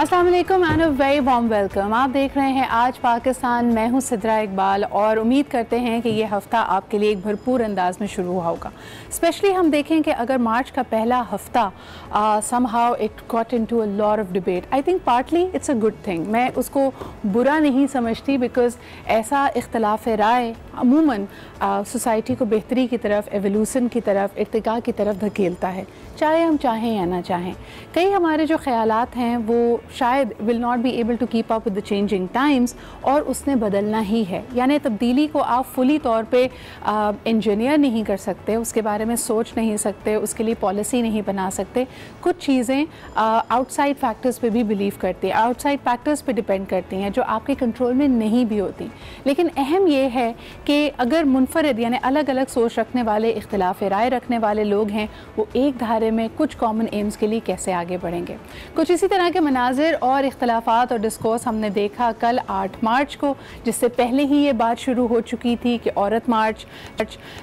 अस्सलाम वालेकुम and a very warm welcome. आप देख रहे हैं आज पाकिस्तान। मैं हूं सिद्रा इकबाल और उम्मीद करते हैं कि ये हफ़्ता आपके लिए एक भरपूर अंदाज में शुरू हुआ होगा। स्पेशली हम देखें कि अगर मार्च का पहला हफ़्ता somehow it got into a lot of debate. I think partly it's a good thing. मैं उसको बुरा नहीं समझती बिकॉज ऐसा इख्तलाफ राय अमूमन सोसाइटी को बेहतरी की तरफ, एवोल्यूशन की तरफ, इर्तिका की तरफ धकेलता है, चाहे हम चाहें या ना चाहें। कई हमारे जो ख्यालात हैं वो शायद will not be able to keep up with the changing times और उसने बदलना ही है। यानी तब्दीली को आप फुली तौर पे इंजीनियर नहीं कर सकते, उसके बारे में सोच नहीं सकते, उसके लिए पॉलिसी नहीं बना सकते। कुछ चीज़ें आउटसाइड फैक्टर्स पे भी बिलीव करती हैं, आउटसाइड फैक्टर्स पे डिपेंड करती हैं जो आपके कंट्रोल में नहीं भी होती। लेकिन अहम ये है कि अगर मुनफरद यानी अलग अलग सोच रखने वाले, इख्तिलाफ राय रखने वाले लोग हैं, वो एक धारे में कुछ कॉमन एम्स के लिए कैसे आगे बढ़ेंगे। कुछ इसी तरह के मनाजिर और इख्तलाफात और डिस्कोर्स हमने देखा कल 8 मार्च को, जिससे पहले ही ये बात शुरू हो चुकी थी कि औरत मार्च,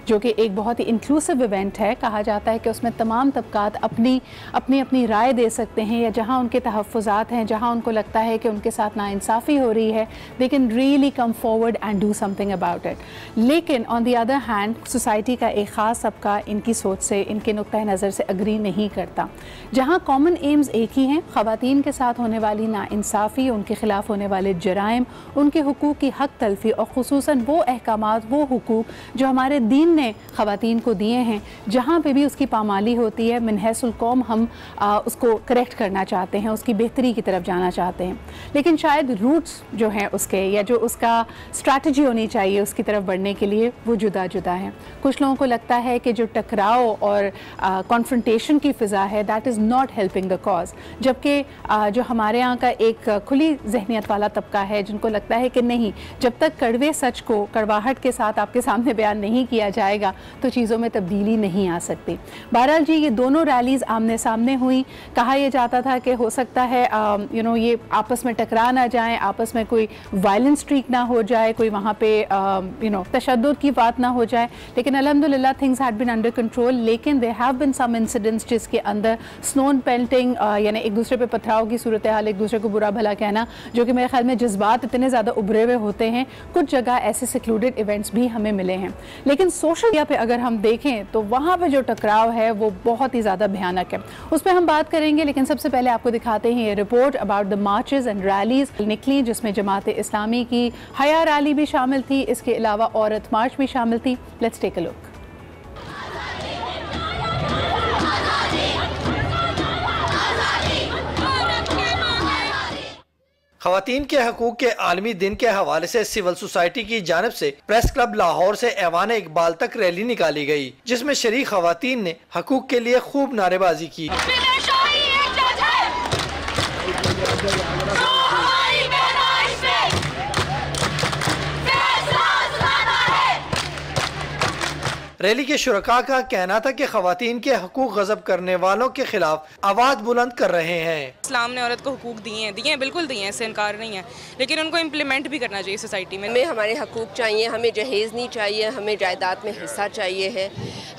जो कि एक बहुत ही इंक्लूसिव इवेंट है, कहा जाता है कि उसमें तमाम तबकात अपनी राय दे सकते हैं, या जहाँ उनके तहफ़्फ़ुज़ात हैं, जहाँ उनको लगता है कि उनके साथ नाइंसाफ़ी हो रही है, they can really come forward and do something about it. लेकिन on the other hand society का एक ख़ास तबका इनकी सोच से, इनके नुक्ता नज़र से अग्री नहीं करता। जहाँ कॉमन एम्स एक ही हैं, ख़वातीन के साथ होने वाली नाइंसाफ़ी, उनके ख़िलाफ़ होने वाले जराइम, उनके हुकूक़ की हक़ तलफ़ी और ख़ुसूसन वो अहकामात, वो हुकूक़ जो हमारे दीन ने ख़वातीन को दिए हैं, जहाँ पे भी उसकी पामाली होती है, मिनहसुल कौम हम उसको करेक्ट करना चाहते हैं, उसकी बेहतरी की तरफ जाना चाहते हैं। लेकिन शायद रूट्स जो हैं उसके, या जो उसका स्ट्रैटेजी होनी चाहिए उसकी तरफ बढ़ने के लिए, वो जुदा जुदा है। कुछ लोगों को लगता है कि जो टकराव और कॉन्फ्रंटेशन की फ़िज़ा है, that is not helping the cause. जबकि जो हमारे यहाँ का एक खुली जहनियत वाला तबका है, जिनको लगता है कि नहीं, जब तक कड़वे सच को कड़वाहट के साथ आपके सामने बयान नहीं किया जाएगा तो चीज़ों में तब्दीली नहीं आ सकती। बहरहाल जी, ये दोनों रैलीज़ आमने सामने हुई। कहा यह जाता था कि हो सकता है ये आपस में टकरा ना जाएं, आपस में कोई वायलेंस स्ट्रीक ना हो जाए, कोई वहाँ पे तशद्दुद की बात ना हो जाए। लेकिन अल्हम्दुलिल्लाह things had been under control. लेकिन there have been some incidents जिसके अंदर स्नोन पेल्टिंग, यानी एक दूसरे पे पथराव की सूरत हाल, एक दूसरे को बुरा भला कहना, जो कि मेरे ख्याल में जज्बात इतने ज़्यादा उभरे हुए होते हैं। कुछ जगह ऐसे सिक्लूडेड इवेंट्स भी हमें मिले हैं। लेकिन सोशल मीडिया पे अगर हम देखें तो वहाँ पे जो टकराव है वो बहुत ही ज़्यादा भयानक है। उस पर हम बात करेंगे, लेकिन सबसे पहले आपको दिखाते हैं ये report about the marches and rallies निकली, जिसमें जमात इस्लामी की हया रैली भी शामिल थी, इसके अलावा औरत मार्च भी शामिल थी। Let's take a look. ख़वातीन के हकूक़ के आलमी दिन के हवाले से सिविल सोसाइटी की जानिब से प्रेस क्लब लाहौर से ऐवान इकबाल तक रैली निकाली गई, जिसमें शरीक ख़वातीन ने हकूक़ के लिए खूब नारेबाजी की। रैली के शुरका का कहना था कि ख़वातीन के हकूक़ गज़ब करने वालों के खिलाफ आवाज़ बुलंद कर रहे हैं। इस्लाम ने औरत को हुकूक दिए हैं, बिल्कुल दिए हैं, इससे इनकार नहीं है, लेकिन उनको इम्प्लीमेंट भी करना चाहिए सोसाइटी में। हमें हमारे हकूक़ चाहिए, हमें जहेज़ नहीं चाहिए, हमें जायदाद में हिस्सा चाहिए है,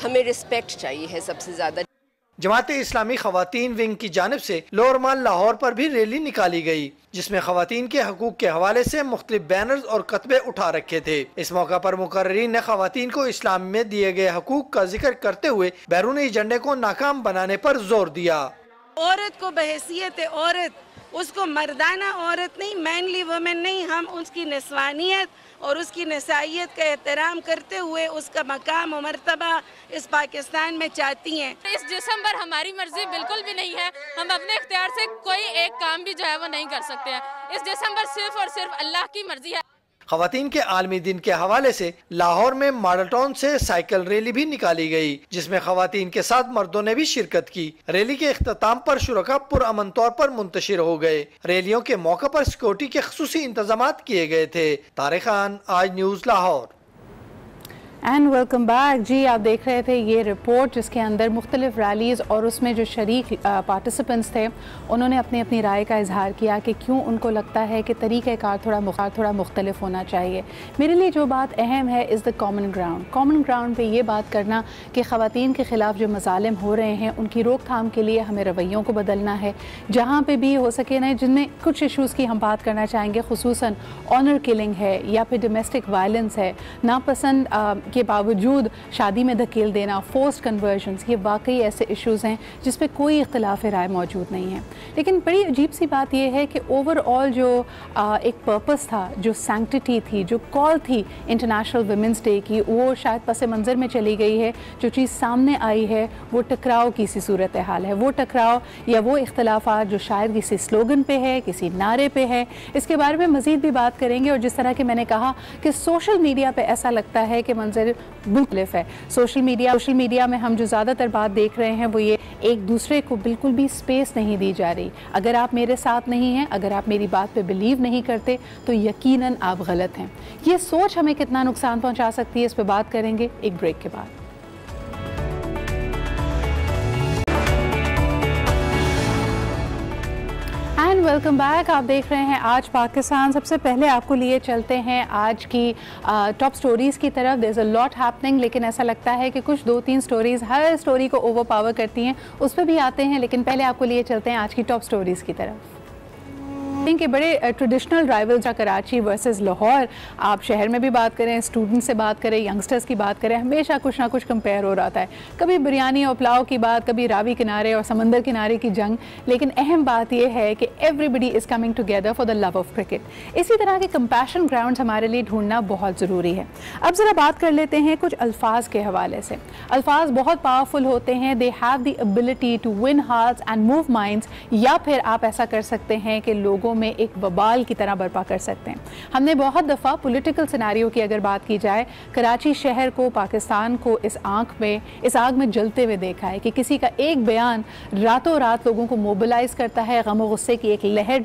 हमें रिस्पेक्ट चाहिए है सबसे ज़्यादा। जमात इस्लामी ख़वातीन विंग की जानिब से लोअर माल लाहौर पर भी रैली निकाली गई, जिसमें ख़वातीन के हकूक़ के हवाले से मुख्तलिफ बैनर्स और कतबे उठा रखे थे। इस मौका पर मुकर्रीरीन ने ख़वातीन को इस्लाम में दिए गए हकूक़ का जिक्र करते हुए बैरूनी एजेंडे को नाकाम बनाने पर जोर दिया। औरत को बहैसियत औरत, उसको मर्दाना औरत नहीं, मैनली वुमेन नहीं, हम उसकी निस्वानियत और उसकी नसाइयत का एहतराम करते हुए उसका मकाम और मर्तबा इस पाकिस्तान में चाहती हैं। इस जिस्म पर हमारी मर्जी बिल्कुल भी नहीं है, हम अपने इख्तियार से कोई एक काम भी जो है वो नहीं कर सकते हैं। इस जिस्म पर सिर्फ और सिर्फ अल्लाह की मर्जी है। ख़वातीन के आलमी दिन के हवाले से लाहौर में मॉडल टाउन से साइकिल रैली भी निकाली गई, जिसमें ख़वातीन के साथ मर्दों ने भी शिरकत की। रैली के इख्तिताम पर शुरका पुरअमन तौर पर मुंतशिर हो गए। रैलियों के मौके पर सिक्योरिटी के ख़ुसूसी इंतजाम किए गए थे। Tariq Khan, Aaj news, Lahore. And welcome back जी। आप देख रहे थे ये रिपोर्ट जिसके अंदर मुख्तलिफ रैलीज़ और उसमें जो शरीक पार्टिसिपेंट्स थे उन्होंने अपनी अपनी राय का इजहार किया कि क्यों उनको लगता है कि तरीक़ाकार थोड़ा मुख्तलिफ होना चाहिए। मेरे लिए जो बात अहम है इज़ द कॉमन ग्राउंड पे ये बात करना कि ख़वातीन के ख़िलाफ़ जो मज़ालिम हो रहे हैं उनकी रोकथाम के लिए हमें रवैयों को बदलना है। जहाँ पर भी हो सके ना, जिनमें कुछ इशूज़ की हम बात करना चाहेंगे, खुसूसन ऑनर किलिंग है या फिर डोमेस्टिक वायलेंस है, नापसंद के बावजूद शादी में धकेल देना, फोर्स्ड कन्वर्जन्स, ये वाकई ऐसे इश्यूज़ हैं जिस पे कोई इख्तिलाफ़ राय मौजूद नहीं है। लेकिन बड़ी अजीब सी बात यह है कि ओवरऑल जो एक पर्पस था, जो सैंक्टिटी थी, जो कॉल थी इंटरनेशनल वुमेंस डे की, वो शायद पस मंज़र में चली गई है। जो चीज़ सामने आई है वो टकराव की सी सूरत हाल है। वो टकराव या वो इख्तिलाफ़ात जो शायद किसी स्लोगन पे है, किसी नारे पे है, इसके बारे में मज़ीद भी बात करेंगे। और जिस तरह कि मैंने कहा कि सोशल मीडिया पे ऐसा लगता है कि मंजर मुख्तलिफ है। सोशल मीडिया में हम जो ज़्यादातर बात देख रहे हैं वो ये, एक दूसरे को बिल्कुल भी स्पेस नहीं दी जा रही। अगर आप मेरे साथ नहीं हैं, अगर आप मेरी बात पे बिलीव नहीं करते तो यकीनन आप गलत हैं। ये सोच हमें कितना नुकसान पहुंचा सकती है, इस पे बात करेंगे एक ब्रेक के बाद। Welcome back. आप देख रहे हैं आज पाकिस्तान। सबसे पहले आपको लिए चलते हैं आज की टॉप स्टोरीज़ की तरफ। There is a lot happening, लेकिन ऐसा लगता है कि कुछ 2-3 स्टोरीज़ हर स्टोरी को ओवर पावर करती हैं, उस पर भी आते हैं। लेकिन पहले आपको लिए चलते हैं आज की टॉप स्टोरीज़ की तरफ। के बड़े ट्रेडिशनल राइवल्स हैं कराची वर्सेस लाहौर। आप शहर में भी बात करें, स्टूडेंट से बात करें, यंगस्टर्स की बात करें, हमेशा कुछ ना कुछ कंपेयर हो रहा है। कभी बिरयानी और पुलाव की बात, कभी रावी किनारे और समंदर किनारे की जंग। लेकिन अहम बात यह है कि everybody is coming together for the love of cricket. इसी तरह के कंपैशन ग्राउंड्स हमारे लिए ढूंढना बहुत ज़रूरी है। अब ज़रा बात कर लेते हैं कुछ अल्फाज के हवाले से। अल्फाज बहुत पावरफुल होते हैं। They have the ability to win hearts and move minds, या फिर आप ऐसा कर सकते हैं कि लोगों में एक वबाल की तरह बर्पा कर सकते हैं। हमने बहुत दफ़ा पॉलिटिकल सिनेरियो की अगर बात की जाए, कराची शहर को, पाकिस्तान को इस आग में जलते हुए देखा है कि किसी का एक बयान रातों रात लोगों को मोबिलाइज करता है, गम और गुस्से की एक लहर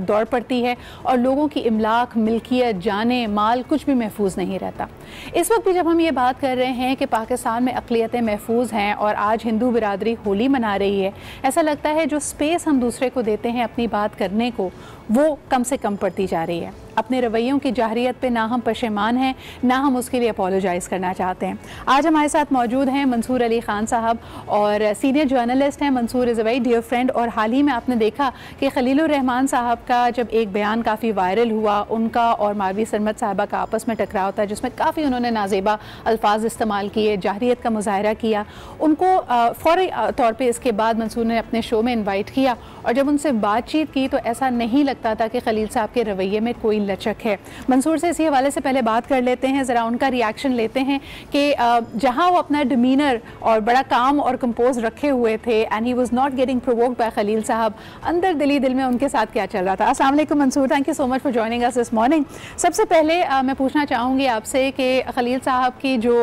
दौड़ पड़ती है और लोगों की इमलाक, मिल्कियत, जाने माल कुछ भी महफूज नहीं रहता। इस वक्त भी जब हम ये बात कर रहे हैं कि पाकिस्तान में अक़लियतें महफूज हैं और आज हिंदू बिरादरी होली मना रही है, ऐसा लगता है जो स्पेस हम दूसरे को देते हैं अपनी बात करने को, वो कम से कम पड़ती जा रही है। अपने रवैयों की जाहिरियत पे ना हम पशेमान हैं, ना हम उसके लिए अपोलोजाइज़ करना चाहते हैं। आज हमारे साथ मौजूद हैं मंसूर अली ख़ान साहब और सीनियर जर्नलिस्ट हैं। Mansoor is a very dear friend. और हाल ही में आपने देखा कि खलीलुर रहमान साहब का जब एक बयान काफ़ी वायरल हुआ, उनका और मारवी सरमद साहबा का आपस में टकराव था जिसमें काफ़ी उन्होंने नाजेबा अल्फाज इस्तेमाल किए, जाहिरियत का मुजाहरा किया। उनको फ़ौरी तौर पर इसके बाद मंसूर ने अपने शो में इन्वाइट किया और जब उनसे बातचीत की तो ऐसा नहीं लगता था कि खलील साहब के रवैये में कोई लचक है। मंसूर से इसी हवाले से पहले बात कर लेते हैं, ज़रा उनका रिएक्शन लेते हैं कि जहां वो अपना डिमीनर और बड़ा काम और कंपोज रखे हुए थे and he was not getting provoked by Khalil Sahab, अंदर दिल में उनके साथ क्या चल रहा था। अस्सलाम वालेकुम Mansoor, thank you so much for joining us this morning. सबसे पहले मैं पूछना चाहूँगी आपसे कि खलील साहब की जो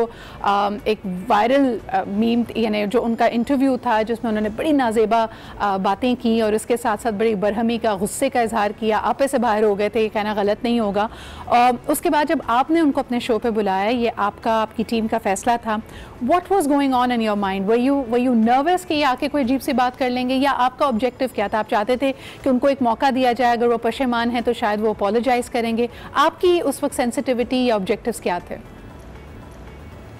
एक वायरल मीम, यानी जो उनका इंटरव्यू था जिसमें उन्होंने बड़ी नाजेबा बातें की और इसके साथ साथ बड़ी बरहमी का, गुस्से का इजहार किया, आपे से बाहर हो गए थे, ये कहना गलत नहीं होगा। उसके बाद जब आपने उनको अपने शो पे बुलाया, ये आपकी टीम का फैसला था। What was going on in your mind? Were you nervous कि ये आके कोई अजीब सी बात कर लेंगे, या आपका ऑब्जेक्टिव क्या था? आप चाहते थे कि उनको एक मौका दिया जाए, अगर वो पशेमान है तो शायद वो अपोलोजाइज करेंगे। आपकी उस वक्त सेंसिटिविटी या ऑब्जेक्टिव्स क्या थे?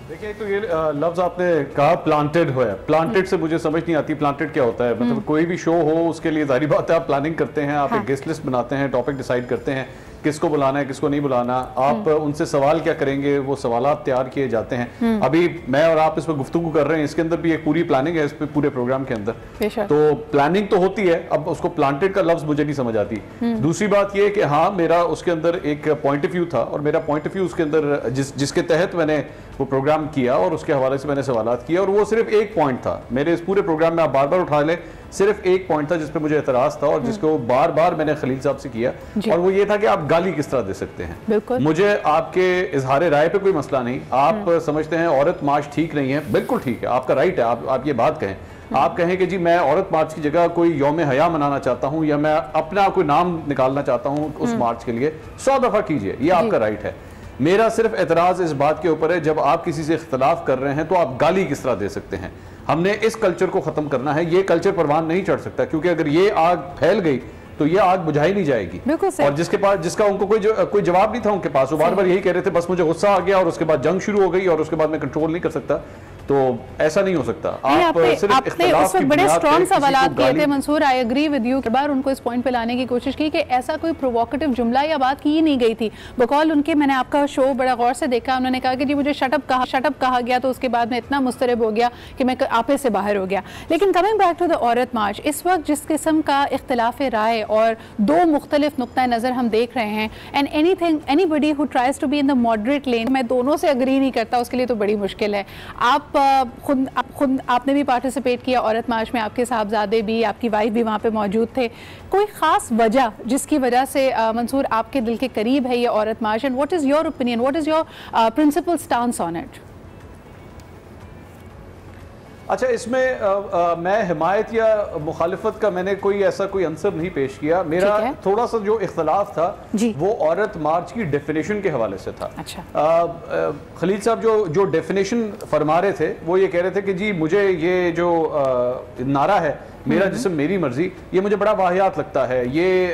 देखिए, तो ये लफ्ज़ आपने कहा प्लांटेड हो है। प्लांटेड से मुझे समझ नहीं आती प्लांटेड क्या होता है। मतलब कोई भी शो हो उसके लिए जाहिर बात है आप प्लानिंग करते हैं, आप एक गेस्ट लिस्ट बनाते हैं, टॉपिक डिसाइड करते हैं किसको बुलाना है, किसको नहीं बुलाना, आप उनसे सवाल क्या करेंगे, वो सवालात तैयार किए जाते हैं। अभी मैं और आप इस पर गुफ्तगू कर रहे हैं, इसके अंदर भी एक पूरी प्लानिंग है इस पे पूरे प्रोग्राम के अंदर। तो प्लानिंग तो होती है, अब उसको प्लांटेड का लफ्ज मुझे नहीं समझ आती। दूसरी बात ये कि हाँ, मेरा उसके अंदर एक पॉइंट ऑफ व्यू था और मेरा पॉइंट ऑफ व्यू उसके अंदर जिसके तहत मैंने वो प्रोग्राम किया और उसके हवाले से मैंने सवालात किया, और वो सिर्फ एक पॉइंट था मेरे इस पूरे प्रोग्राम में। आप बार बार उठा ले, सिर्फ एक पॉइंट था जिस पे मुझे एतराज था और जिसको बार बार मैंने खलील साहब से किया, और वो ये था कि आप गाली किस तरह दे सकते हैं। मुझे आपके इजहार राय पे कोई मसला नहीं। आप समझते हैं औरत मार्च ठीक नहीं है, बिल्कुल ठीक है, आपका राइट है, आप ये बात कहें। आप कहें कि जी मैं औरत मार्च की जगह कोई यौम हया मनाना चाहता हूं या मैं अपना कोई नाम निकालना चाहता हूं उस मार्च के लिए, 100 दफा कीजिए, ये आपका राइट है। मेरा सिर्फ एतराज इस बात के ऊपर है, जब आप किसी से इख्तलाफ कर रहे हैं तो आप गाली किस तरह दे सकते हैं। हमने इस कल्चर को खत्म करना है, ये कल्चर परवान नहीं चढ़ सकता, क्योंकि अगर ये आग फैल गई तो ये आग बुझाई नहीं जाएगी। और जिसका उनको कोई जवाब नहीं था उनके पास, वो बार बार यही कह रहे थे बस मुझे गुस्सा आ गया और उसके बाद जंग शुरू हो गई और उसके बाद मैं कंट्रोल नहीं कर सकता। तो ऐसा नहीं हो सकता। आपने उस वक्त बड़े स्ट्रॉन्ग सवालात किए थे Mansoor, I agree with you. बार उनको इस पॉइंट पे लाने की कोशिश की कि ऐसा कोई प्रोवोकेटिव जुमला या बात की ही नहीं गई थी। बकौल उनके, मैंने आपका शो बड़ा गौर से देखा, उन्होंने कहा कि जी मुझे शटअप कहा गया, तो उसके बाद में इतना मुस्तरब हो गया कि मैं आपे से बाहर हो गया। लेकिन coming back to the Aurat मार्च, इस वक्त जिस किस्म का इख्तिलाफ राय और दो मुख्तलिफ नुक्ता नज़र हम देख रहे हैं, and anybody who tries to be in the moderate lane, मैं दोनों से अग्री नहीं करता, उसके लिए तो बड़ी मुश्किल है। आप खुद आपने भी पार्टिसिपेट किया औरत मार्च में, आपके साहबजादे भी, आपकी वाइफ भी वहाँ पे मौजूद थे। कोई ख़ास वजह जिसकी वजह से मंसूर आपके दिल के करीब है ये Aurat march, and what is your opinion, what is your principal stance on it? अच्छा, इसमें मैं हिमायत या मुखालिफत का मैंने कोई आंसर नहीं पेश किया। मेरा थोड़ा सा जो इख्तलाफ था वो औरत मार्च की डेफिनेशन के हवाले से था। अच्छा। खलील साहब जो डेफिनेशन फरमा रहे थे वो ये कह रहे थे कि जी मुझे ये जो नारा है मेरा जिस्म मेरी मर्जी, ये मुझे बड़ा वाहियात लगता है, ये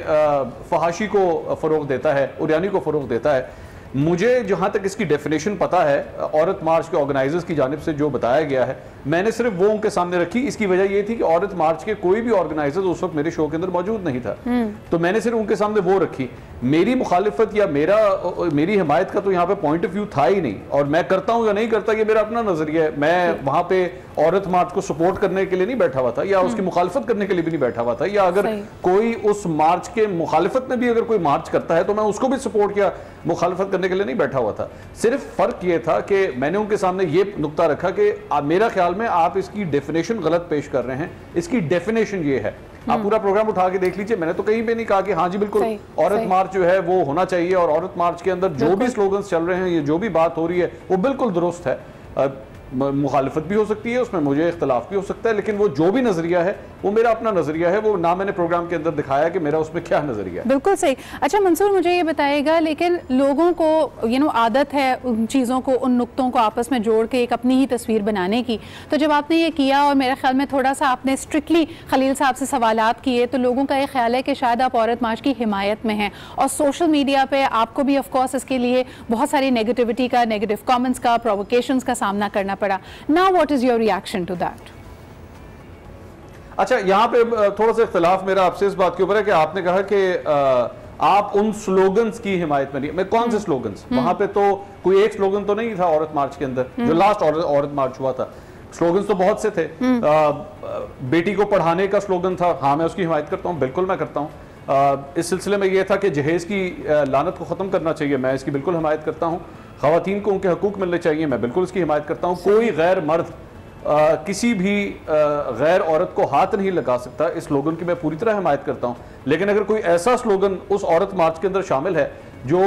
फहाशी को फ़रोग़ देता है, उरियानी को फ़रोग़ देता है। मुझे जहाँ तक इसकी डेफिनेशन पता है औरत मार्च के ऑर्गेनाइजर्स की जानिब से जो बताया गया है, मैंने सिर्फ वो उनके सामने रखी। इसकी वजह ये थी कि औरत मार्च के कोई भी ऑर्गेनाइजर उस वक्त मेरे शो के अंदर मौजूद नहीं था, तो मैंने सिर्फ उनके सामने वो रखी। मेरी मुखालिफत या मेरी हिमायत का तो यहाँ पे पॉइंट ऑफ व्यू था ही नहीं, और मैं करता हूँ या नहीं करता ये मेरा अपना नजरिया है। मैं वहाँ पे औरत मार्च को सपोर्ट करने के लिए नहीं बैठा हुआ था, या उसकी मुखालिफत करने के लिए भी नहीं बैठा हुआ था, या अगर कोई उस मार्च के मुखालिफत में भी अगर कोई मार्च करता है तो मैं उसको भी सपोर्ट या मुखालिफत करने के लिए नहीं बैठा हुआ था। सिर्फ फर्क ये था कि मैंने उनके सामने ये नुक्ता रखा कि मेरा ख्याल में आप इसकी डेफिनेशन गलत पेश कर रहे हैं। इसकी डेफिनेशन ये है, आप पूरा प्रोग्राम उठा के देख लीजिए, मैंने तो कहीं पे नहीं कहा कि हाँ जी बिल्कुल औरत मार्च जो है वो होना चाहिए, और औरत मार्च के अंदर जो भी स्लोगन्स चल रहे हैं, ये जो भी बात हो रही है वो बिल्कुल दुरुस्त है। मुखालिफत भी हो सकती है उसमें, मुझे इख्तलाफ भी हो सकता है, लेकिन वो जो भी नजरिया है वो मेरा अपना नजरिया है, वो ना मैंने प्रोग्राम के अंदर दिखाया कि मेरा उसमें क्या नजरिया है। बिल्कुल सही। अच्छा मंसूर, मुझे ये बताइएगा, लेकिन लोगों को आदत है उन चीज़ों को, उन नुक्तों को आपस में जोड़ के एक अपनी ही तस्वीर बनाने की, तो जब आपने ये किया और मेरे ख्याल में थोड़ा सा आपने स्ट्रिक्टली खलील साहब से सवालात किए, तो लोगों का ये ख्याल है कि शायद आप औरत मार्च की हिमायत में हैं, और सोशल मीडिया पे आपको भी ऑफकोर्स इसके लिए बहुत सारी नेगेटिविटी का, नेगेटिव कमेंट्स का, प्रोवोकेशंस का सामना करना पड़ा। Now what is your reaction to that? अच्छा, यहाँ पे थोड़ा सा इख्तिलाफ मेरा आपसे इस बात के ऊपर है कि आपने कहा कि आप उन स्लोगन्स की हिमायत में नहीं। मैं कौन से स्लोगन्स? वहां पे तो कोई एक स्लोगन तो नहीं था औरत मार्च के अंदर, जो लास्ट औरत मार्च हुआ था। स्लोगन्स तो बहुत से थे। बेटी को पढ़ाने का स्लोगन था, हाँ मैं उसकी हिमायत करता हूँ, बिल्कुल मैं करता हूँ। इस सिलसिले में यह था कि जहेज की लानत को ख़त्म करना चाहिए, मैं इसकी बिल्कुल हिमायत करता हूँ। ख़वातीन को उनके हकूक़ मिलने चाहिए, मैं बिल्कुल इसकी हिमायत करता हूँ। कोई गैर मर्द किसी भी गैर औरत को हाथ नहीं लगा सकता, इस स्लोगन की मैं पूरी तरह हिमायत करता हूँ। लेकिन अगर कोई ऐसा स्लोगन उस औरत मार्च के अंदर शामिल है जो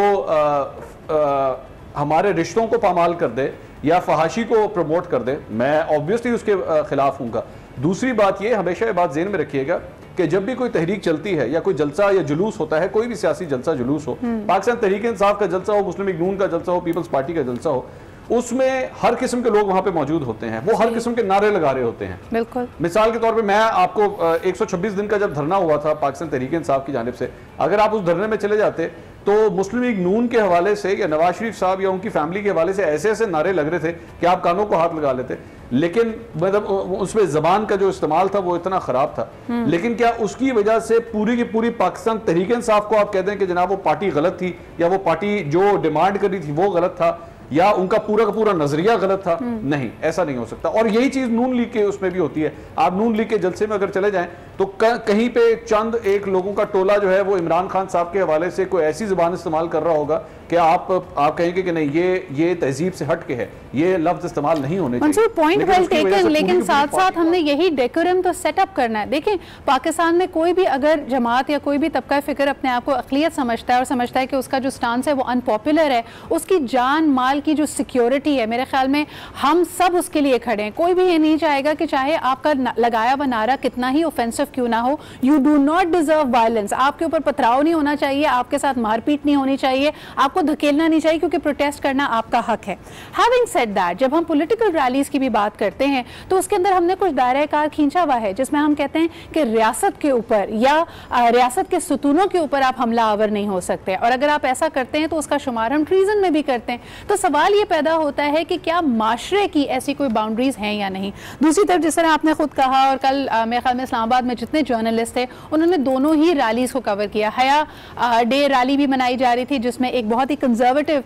हमारे रिश्तों को पामाल कर दे या फहाशी को प्रमोट कर दे, मैं ऑब्वियसली उसके खिलाफ हूँगा। दूसरी बात ये, हमेशा ये बात ज़हन में रखिएगा कि जब भी कोई तहरीक चलती है या कोई जलसा या जुलूस होता है, कोई भी सियासी जलसा जुलूस हो, पाकिस्तान तहरीक इंसाफ का जलसा हो, मुस्लिम लीग नून का जलसा हो, पीपल्स पार्टी का जलसा हो, उसमें हर किस्म के लोग वहां पे मौजूद होते हैं, वो हर किस्म के नारे लगा रहे होते हैं। बिल्कुल। मिसाल के तौर पे मैं आपको 126 दिन का जब धरना हुआ था पाकिस्तान तहरीक इंसाफ की जानिब से, अगर आप उस धरने में चले जाते तो मुस्लिम लीग नून के हवाले से या नवाज शरीफ साहब या उनकी फैमिली के हवाले से ऐसे ऐसे नारे लग रहे थे कि आप कानों को हाथ लगा लेते। लेकिन मतलब उसमें जबान का जो इस्तेमाल था वो इतना खराब था, लेकिन क्या उसकी वजह से पूरी की पूरी पाकिस्तान तहरीक इंसाफ को आप कहते हैं कि जनाब वो पार्टी गलत थी, या वो पार्टी जो डिमांड कर रही थी वो गलत था, या उनका पूरा का पूरा नजरिया गलत था? नहीं, ऐसा नहीं हो सकता। और यही चीज नून लीग के उसमें भी होती है। आप नून लीग के जलसे में अगर चले जाएं तो कहीं पे चंद एक लोगों का टोला जो है वो इमरान खान साहब के हवाले से कोई ऐसी जुबान इस्तेमाल कर रहा होगा कि आप कहेंगे कि नहीं ये तहजीब से हट के है, ये लफ्ज इस्तेमाल नहीं होने चाहिए। पॉइंट वेल टेकन, लेकिन साथ साथ हमने यही डेकोरम तो सेटअप करना है। देखिए, पाकिस्तान में कोई भी अगर जमात या कोई भी तबका फिक्र अपने आप को अक़लियत समझता है और समझता है कि उसका जो स्टांस है वो अनपॉपुलर है, उसकी जान माल की जो सिक्योरिटी है, मेरे ख्याल में हम सब उसके लिए खड़े हैं। कोई भी ये नहीं चाहेगा कि चाहे आपका लगाया हुआ नारा कितना ही ऑफेंसिव मुख्तलिफ क्यों ना हो, you do not deserve violence. आपके ऊपर पथराव नहीं होना चाहिए, आपके साथ मारपीट नहीं होनी चाहिए, आपको धकेलना नहीं चाहिए, क्योंकि प्रोटेस्ट करना आपका हक है। हैविंग सेड दैट, जब हम पॉलिटिकल रैलीज की भी बात करते हैं तो उसके अंदर हमने कुछ दायरा कार खींचा हुआ है, जिसमें हम कहते हैं कि रियासत के ऊपर या रियासत के सुतूनों के ऊपर आप हमला आवर नहीं हो सकते, और अगर आप ऐसा करते हैं तो उसका शुमार हम ट्रीजन में भी करते हैं। तो सवाल ये पैदा होता है कि क्या माशरे की ऐसी कोई बाउंड्रीज हैं या नहीं। दूसरी तरफ जिस तरह आपने खुद कहा, और कल मेरे ख्याल में इस्लामाबाद में जितने जर्नलिस्ट थे उन्होंने दोनों ही रैलीज को कवर किया। हया डे रैली भी मनाई जा रही थी जिसमें एक बहुत ही कंजर्वेटिव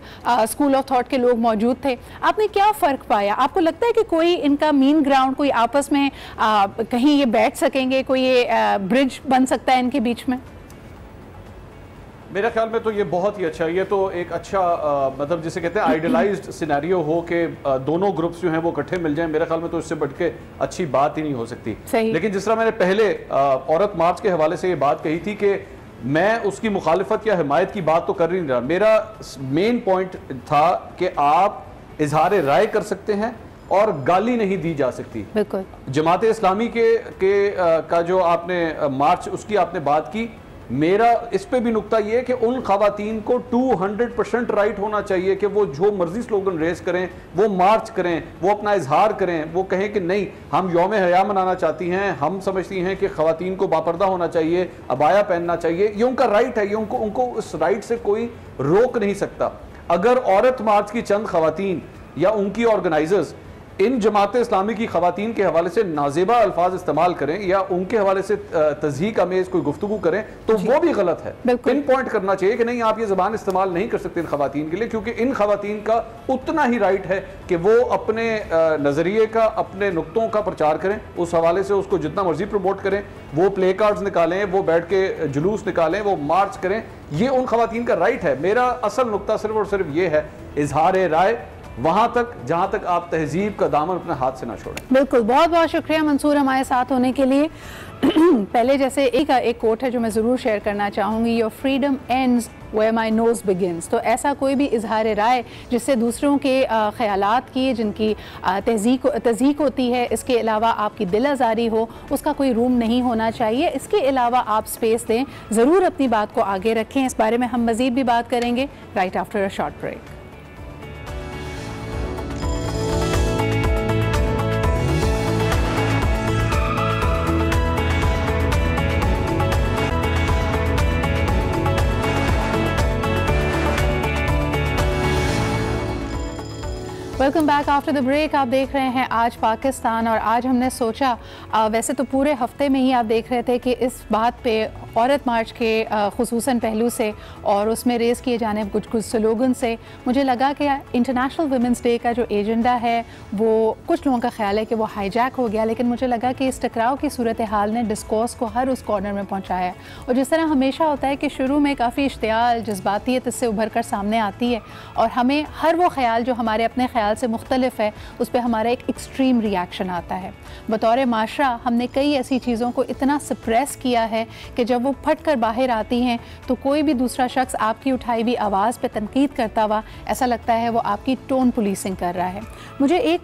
स्कूल ऑफ थॉट के लोग मौजूद थे। आपने क्या फ़र्क पाया? आपको लगता है कि कोई इनका मीन ग्राउंड, कोई आपस में कहीं ये बैठ सकेंगे, कोई ये ब्रिज बन सकता है इनके बीच में? मेरे ख्याल में तो ये बहुत ही अच्छा, ये तो एक अच्छा मतलब जिसे कहते हैं आइडियलाइज्ड सिनेरियो हो कि दोनों ग्रुप्स जो हैं वो इकट्ठे मिल जाएं। मेरे ख्याल में तो इससे बढ़ के अच्छी बात ही नहीं हो सकती। लेकिन जिस तरह मैंने पहले औरत मार्च के हवाले से ये बात कही थी कि मैं उसकी मुखालिफत या हिमायत की बात तो कर नहीं रहा, मेरा मेन पॉइंट था कि आप इजहार राय कर सकते हैं और गाली नहीं दी जा सकती। बिल्कुल। जमात इस्लामी का जो आपने मार्च उसकी आपने बात की, मेरा इस पे भी नुक्ता ये है कि उन खवातीन को 200% राइट होना चाहिए कि वो जो मर्जी स्लोगन रेस करें, वो मार्च करें, वो अपना इजहार करें, वो कहें कि नहीं हम यौम हया मनाना चाहती हैं, हम समझती हैं कि खवातीन को बापर्दा होना चाहिए, अबाया पहनना चाहिए। ये उनका राइट है, ये उनको उस राइट से कोई रोक नहीं सकता। अगर औरत मार्च की चंद खवातीन या उनकी ऑर्गेनाइजर्स इन जमात इस्लामी की खवातीन के हवाले से नाजेबा अल्फाज इस्तेमाल करें या उनके हवाले से तज़हीक अमेज कोई गुफ्तगू करें तो वो भी गलत है। पिन पॉइंट करना चाहिए कि नहीं आप ये ज़बान इस्तेमाल नहीं कर सकते इन खवातीन के लिए, क्योंकि इन खवातीन का उतना ही राइट है कि वो अपने नज़रिए का, अपने नुक्तों का प्रचार करें, उस हवाले से उसको जितना मर्जी प्रमोट करें, वो प्ले कार्ड्स निकालें, वो बैठ के जुलूस निकालें, वो मार्च करें, ये उन खवातीन का राइट है। मेरा असल नुक्ता सिर्फ और सिर्फ ये है इजहार राय वहां तक जहां तक आप तहजीब का दामन अपने हाथ से ना छोड़ें। बिल्कुल, बहुत बहुत शुक्रिया मंसूर हमारे साथ होने के लिए। पहले जैसे एक कोट है जो मैं ज़रूर शेयर करना चाहूँगी, your freedom ends where my nose begins. तो ऐसा कोई भी इजहार राय जिससे दूसरों के ख्यालात की, जिनकी तज़हीक होती है, इसके अलावा आपकी दिल आज़ारी हो, उसका कोई रूम नहीं होना चाहिए। इसके अलावा आप स्पेस दें, ज़रूर अपनी बात को आगे रखें। इस बारे में हम मज़ीद भी बात करेंगे right after a short break. Welcome back after the break. आप देख रहे हैं आज पाकिस्तान, और आज हमने सोचा वैसे तो पूरे हफ्ते में ही आप देख रहे थे कि इस बात पे औरत मार्च के खुसूसन पहलू से और उसमें रेस किए जाने कुछ स्लोगन से मुझे लगा कि इंटरनेशनल वुमेंस डे का जो एजेंडा है वो कुछ लोगों का ख्याल है कि वो हाईजैक हो गया, लेकिन मुझे लगा कि इस टकराव की सूरत हाल ने डिस्कोर्स को हर उस कॉर्नर में पहुँचाया। और जिस तरह हमेशा होता है कि शुरू में काफ़ी इश्तियाल, जज्बातियत इससे उभर कर सामने आती है और हमें हर वो ख्याल जो हमारे अपने ख्याल से मुख्तलिफ है उस पर हमारा एक एक्सट्रीम रिएक्शन आता है। बतौर माशरा हमने कई ऐसी चीज़ों को इतना सप्रेस किया है कि जब वो फट कर बाहर आती हैं तो कोई भी दूसरा शख्स आपकी उठाई हुई आवाज़ पे तनकीद करता हुआ ऐसा लगता है वो आपकी टोन पुलिसिंग कर रहा है। मुझे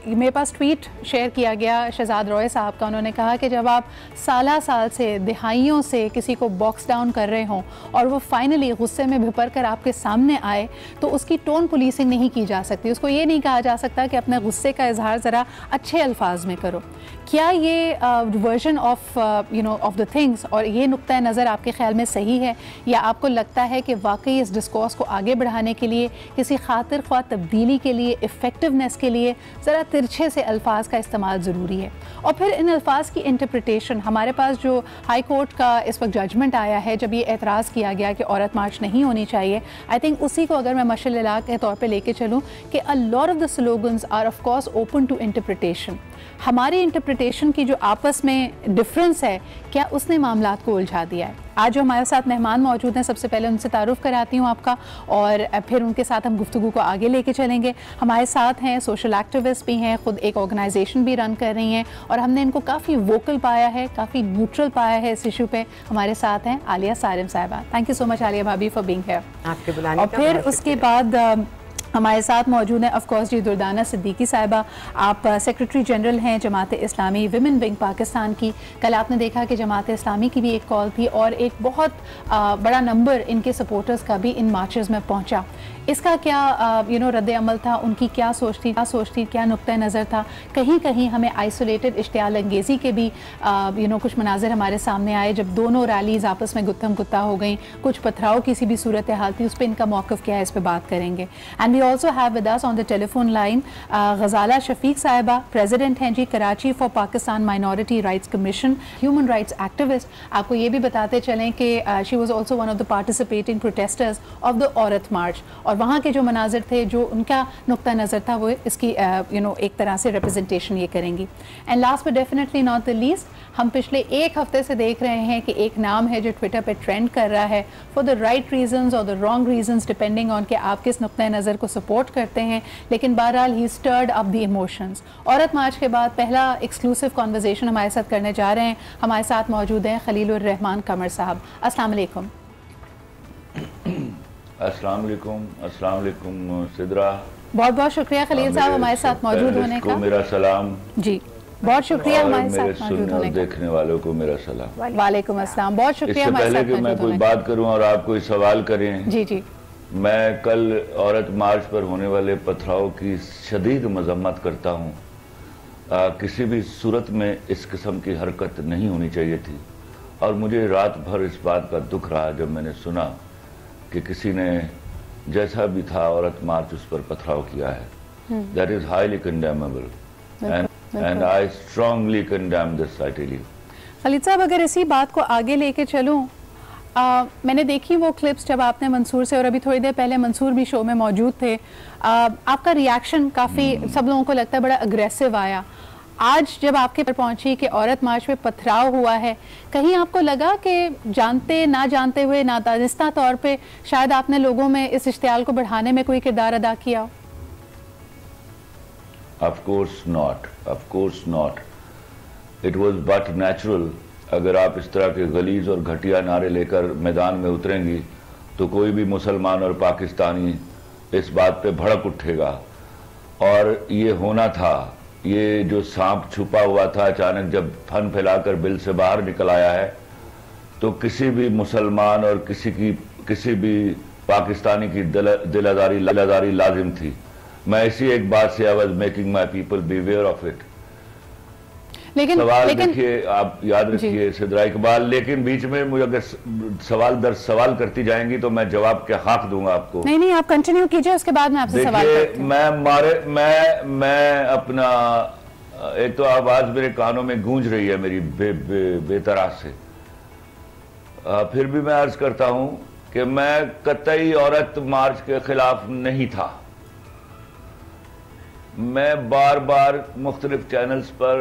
मेरे पास ट्वीट शेयर किया गया शहजाद रॉय साहब का। उन्होंने कहा कि जब आप साल से दिहाइयों से किसी को बॉक्स डाउन कर रहे हों और वो फाइनली गुस्से में भिपर कर आपके सामने आए तो उसकी टोन पुलिसिंग नहीं की जा सकती। उसको ये नहीं कहा जा सकता कि अपने गुस्से का इजहार ज़रा अच्छे अल्फाज में करो। क्या ये version of of the things और ये नुक्ता नज़र आपके ख्याल में सही है, या आपको लगता है कि वाकई इस डिस्कोर्स को आगे बढ़ाने के लिए, किसी खातिर ख्वाह तब्दीली के लिए, इफ़ेक्टिवनेस के लिए ज़रा तिरछे से अल्फाज का इस्तेमाल ज़रूरी है? और फिर इन अल्फाज की इंटरप्रिटेशन, हमारे पास जो हाई कोर्ट का इस वक्त जजमेंट आया है जब ये एतराज़ किया गया कि औरत मार्च नहीं होनी चाहिए, आई थिंक उसी को अगर मैं मशअल इलाक़ के तौर पर लेके चलूँ कि a lot of the slogans are of course open to interpretation. हमारी इंटरप्रिटेशन की जो आपस में डिफरेंस है, क्या उसने मामलात को उलझा दिया है? आज जो हमारे साथ मेहमान मौजूद हैं, सबसे पहले उनसे तारुफ कराती हूँ आपका और फिर उनके साथ हम गुफ्तगू को आगे लेके चलेंगे। हमारे साथ हैं सोशल एक्टिविस्ट भी हैं, ख़ुद एक ऑर्गेनाइजेशन भी रन कर रही हैं और हमने इनको काफ़ी वोकल पाया है, काफ़ी न्यूट्रल पाया है इस इशू पे। हमारे साथ हैं आलिया सारिम साहिबा। Thank you so much Alia भाभी फॉर बीइंग हियर। आपके बुलाने और फिर उसके बाद हमारे साथ मौजूद हैं ऑफ कोर्स जी दुर्दाना सिद्दीकी साहिबा, आप सेक्रेटरी जनरल हैं जमात इस्लामी विमेन विंग पाकिस्तान की। कल आपने देखा कि जमात इस्लामी की भी एक कॉल थी और एक बहुत बड़ा नंबर इनके सपोर्टर्स का भी इन मार्चेस में पहुंचा। इसका क्या रद्द अमल था, उनकी क्या सोच थी, क्या नुक्ता नज़र था? कहीं कहीं हमें आइसोलेटेड इश्तियाल अंगेज़ी के भी कुछ मनाजिर हमारे सामने आए जब दोनों रैलीज़ आपस में गुत्थम गुत्ता हो गई, कुछ पथराव की सी भी सूरत हाल थी। उस पर इनका मौक़िफ़ क्या है, इस पर बात करेंगे। And we also have with us on the telephone line Ghazala Shafique sahiba, president हैं जी Karachi for Pakistan minority rights commission, human rights activist. आपको ये भी बताते चलें कि she was also one of the participating protesters of the Aurat march, और वहाँ के जो मनाजिर थे, जो उनका नुक्ता नज़र था, वो इसकी एक तरह से रिप्रेजेंटेशन ये करेंगी। And last but definitely not the least, हम पिछले एक हफ्ते से देख रहे हैं कि एक नाम है जो ट्विटर पे ट्रेंड कर रहा है फॉर द राइट रीजंस और the wrong reasons depending on कि आप किस नुक्ता नज़र को सपोर्ट करते हैं, लेकिन बहरहाल ही स्टर्ड अप द इमोशंस। औरत मार्च के बाद पहला एक्सक्लूसिव कॉन्वर्जेशन हमारे साथ करने जा रहे हैं। हमारे साथ मौजूद हैं खलीलुर रहमान कमर साहब। अस्सलाम वालेकुम। अस्सलाम वालेकुम सिद्रा। बहुत बहुत शुक्रिया खलील साहब हमारे साथ मौजूद होने का। मेरा सलाम जी, बहुत शुक्रिया हमारे साथ मौजूद होने का। देखने वालों को मेरा सलाम। वालेकुम अस्सलाम, बहुत शुक्रिया हमारे साथ मौजूद होने का। इससे पहले कि मैं कोई बात करूं और आप कोई सवाल करें, जी जी, मैं कल औरत मार्च पर होने वाले पथराव की शदीद मजम्मत करता हूं। किसी भी सूरत में इस किस्म की हरकत नहीं होनी चाहिए थी, और मुझे रात भर इस बात का दुख रहा जब मैंने सुना कि किसी ने जैसा भी था औरत मार्च उस पर पथराव किया है। That is highly condemnable and I strongly condemn this. I tell you Khalil Sahab, अगर इसी बात को आगे लेके चलूं, मैंने देखी वो क्लिप्स जब आपने मंसूर से, और अभी थोड़ी देर पहले मंसूर भी शो में मौजूद थे, आपका रिएक्शन काफ़ी सब लोगों को लगता है बड़ा अग्रेसिव आया। आज जब आपके पर पहुंची कि औरत मार्च में पथराव हुआ है, कहीं आपको लगा कि जानते ना जानते हुए नादानिस्ता तौर पे शायद आपने लोगों में इस इश्तियाल को बढ़ाने में कोई किरदार अदा किया हो? Of course not. It was but natural. अगर आप इस तरह के गलीज और घटिया नारे लेकर मैदान में उतरेंगी तो कोई भी मुसलमान और पाकिस्तानी इस बात पे भड़क उठेगा, और ये होना था। ये जो सांप छुपा हुआ था अचानक जब फन फैलाकर बिल से बाहर निकल आया है, तो किसी भी मुसलमान और किसी भी पाकिस्तानी की दिलादारी लाजिम थी। मैं इसी एक बात से I was making my people be aware of it. लेकिन सवाल देखिए, आप याद रखिए सिद्रा इकबाल, लेकिन बीच में मुझे अगर सवाल दर सवाल करती जाएंगी तो मैं जवाब के हक दूंगा आपको। नहीं, आप कंटिन्यू कीजिए, उसके बाद मैं आपसे सवाल करती हूं। मैं अपना, एक तो आवाज मेरे कानों में गूंज रही है मेरी बेतराज से। फिर भी मैं अर्ज करता हूं कि मैं कतई औरत मार्च के खिलाफ नहीं था। मैं बार बार मुख्तलिफ चैनल्स पर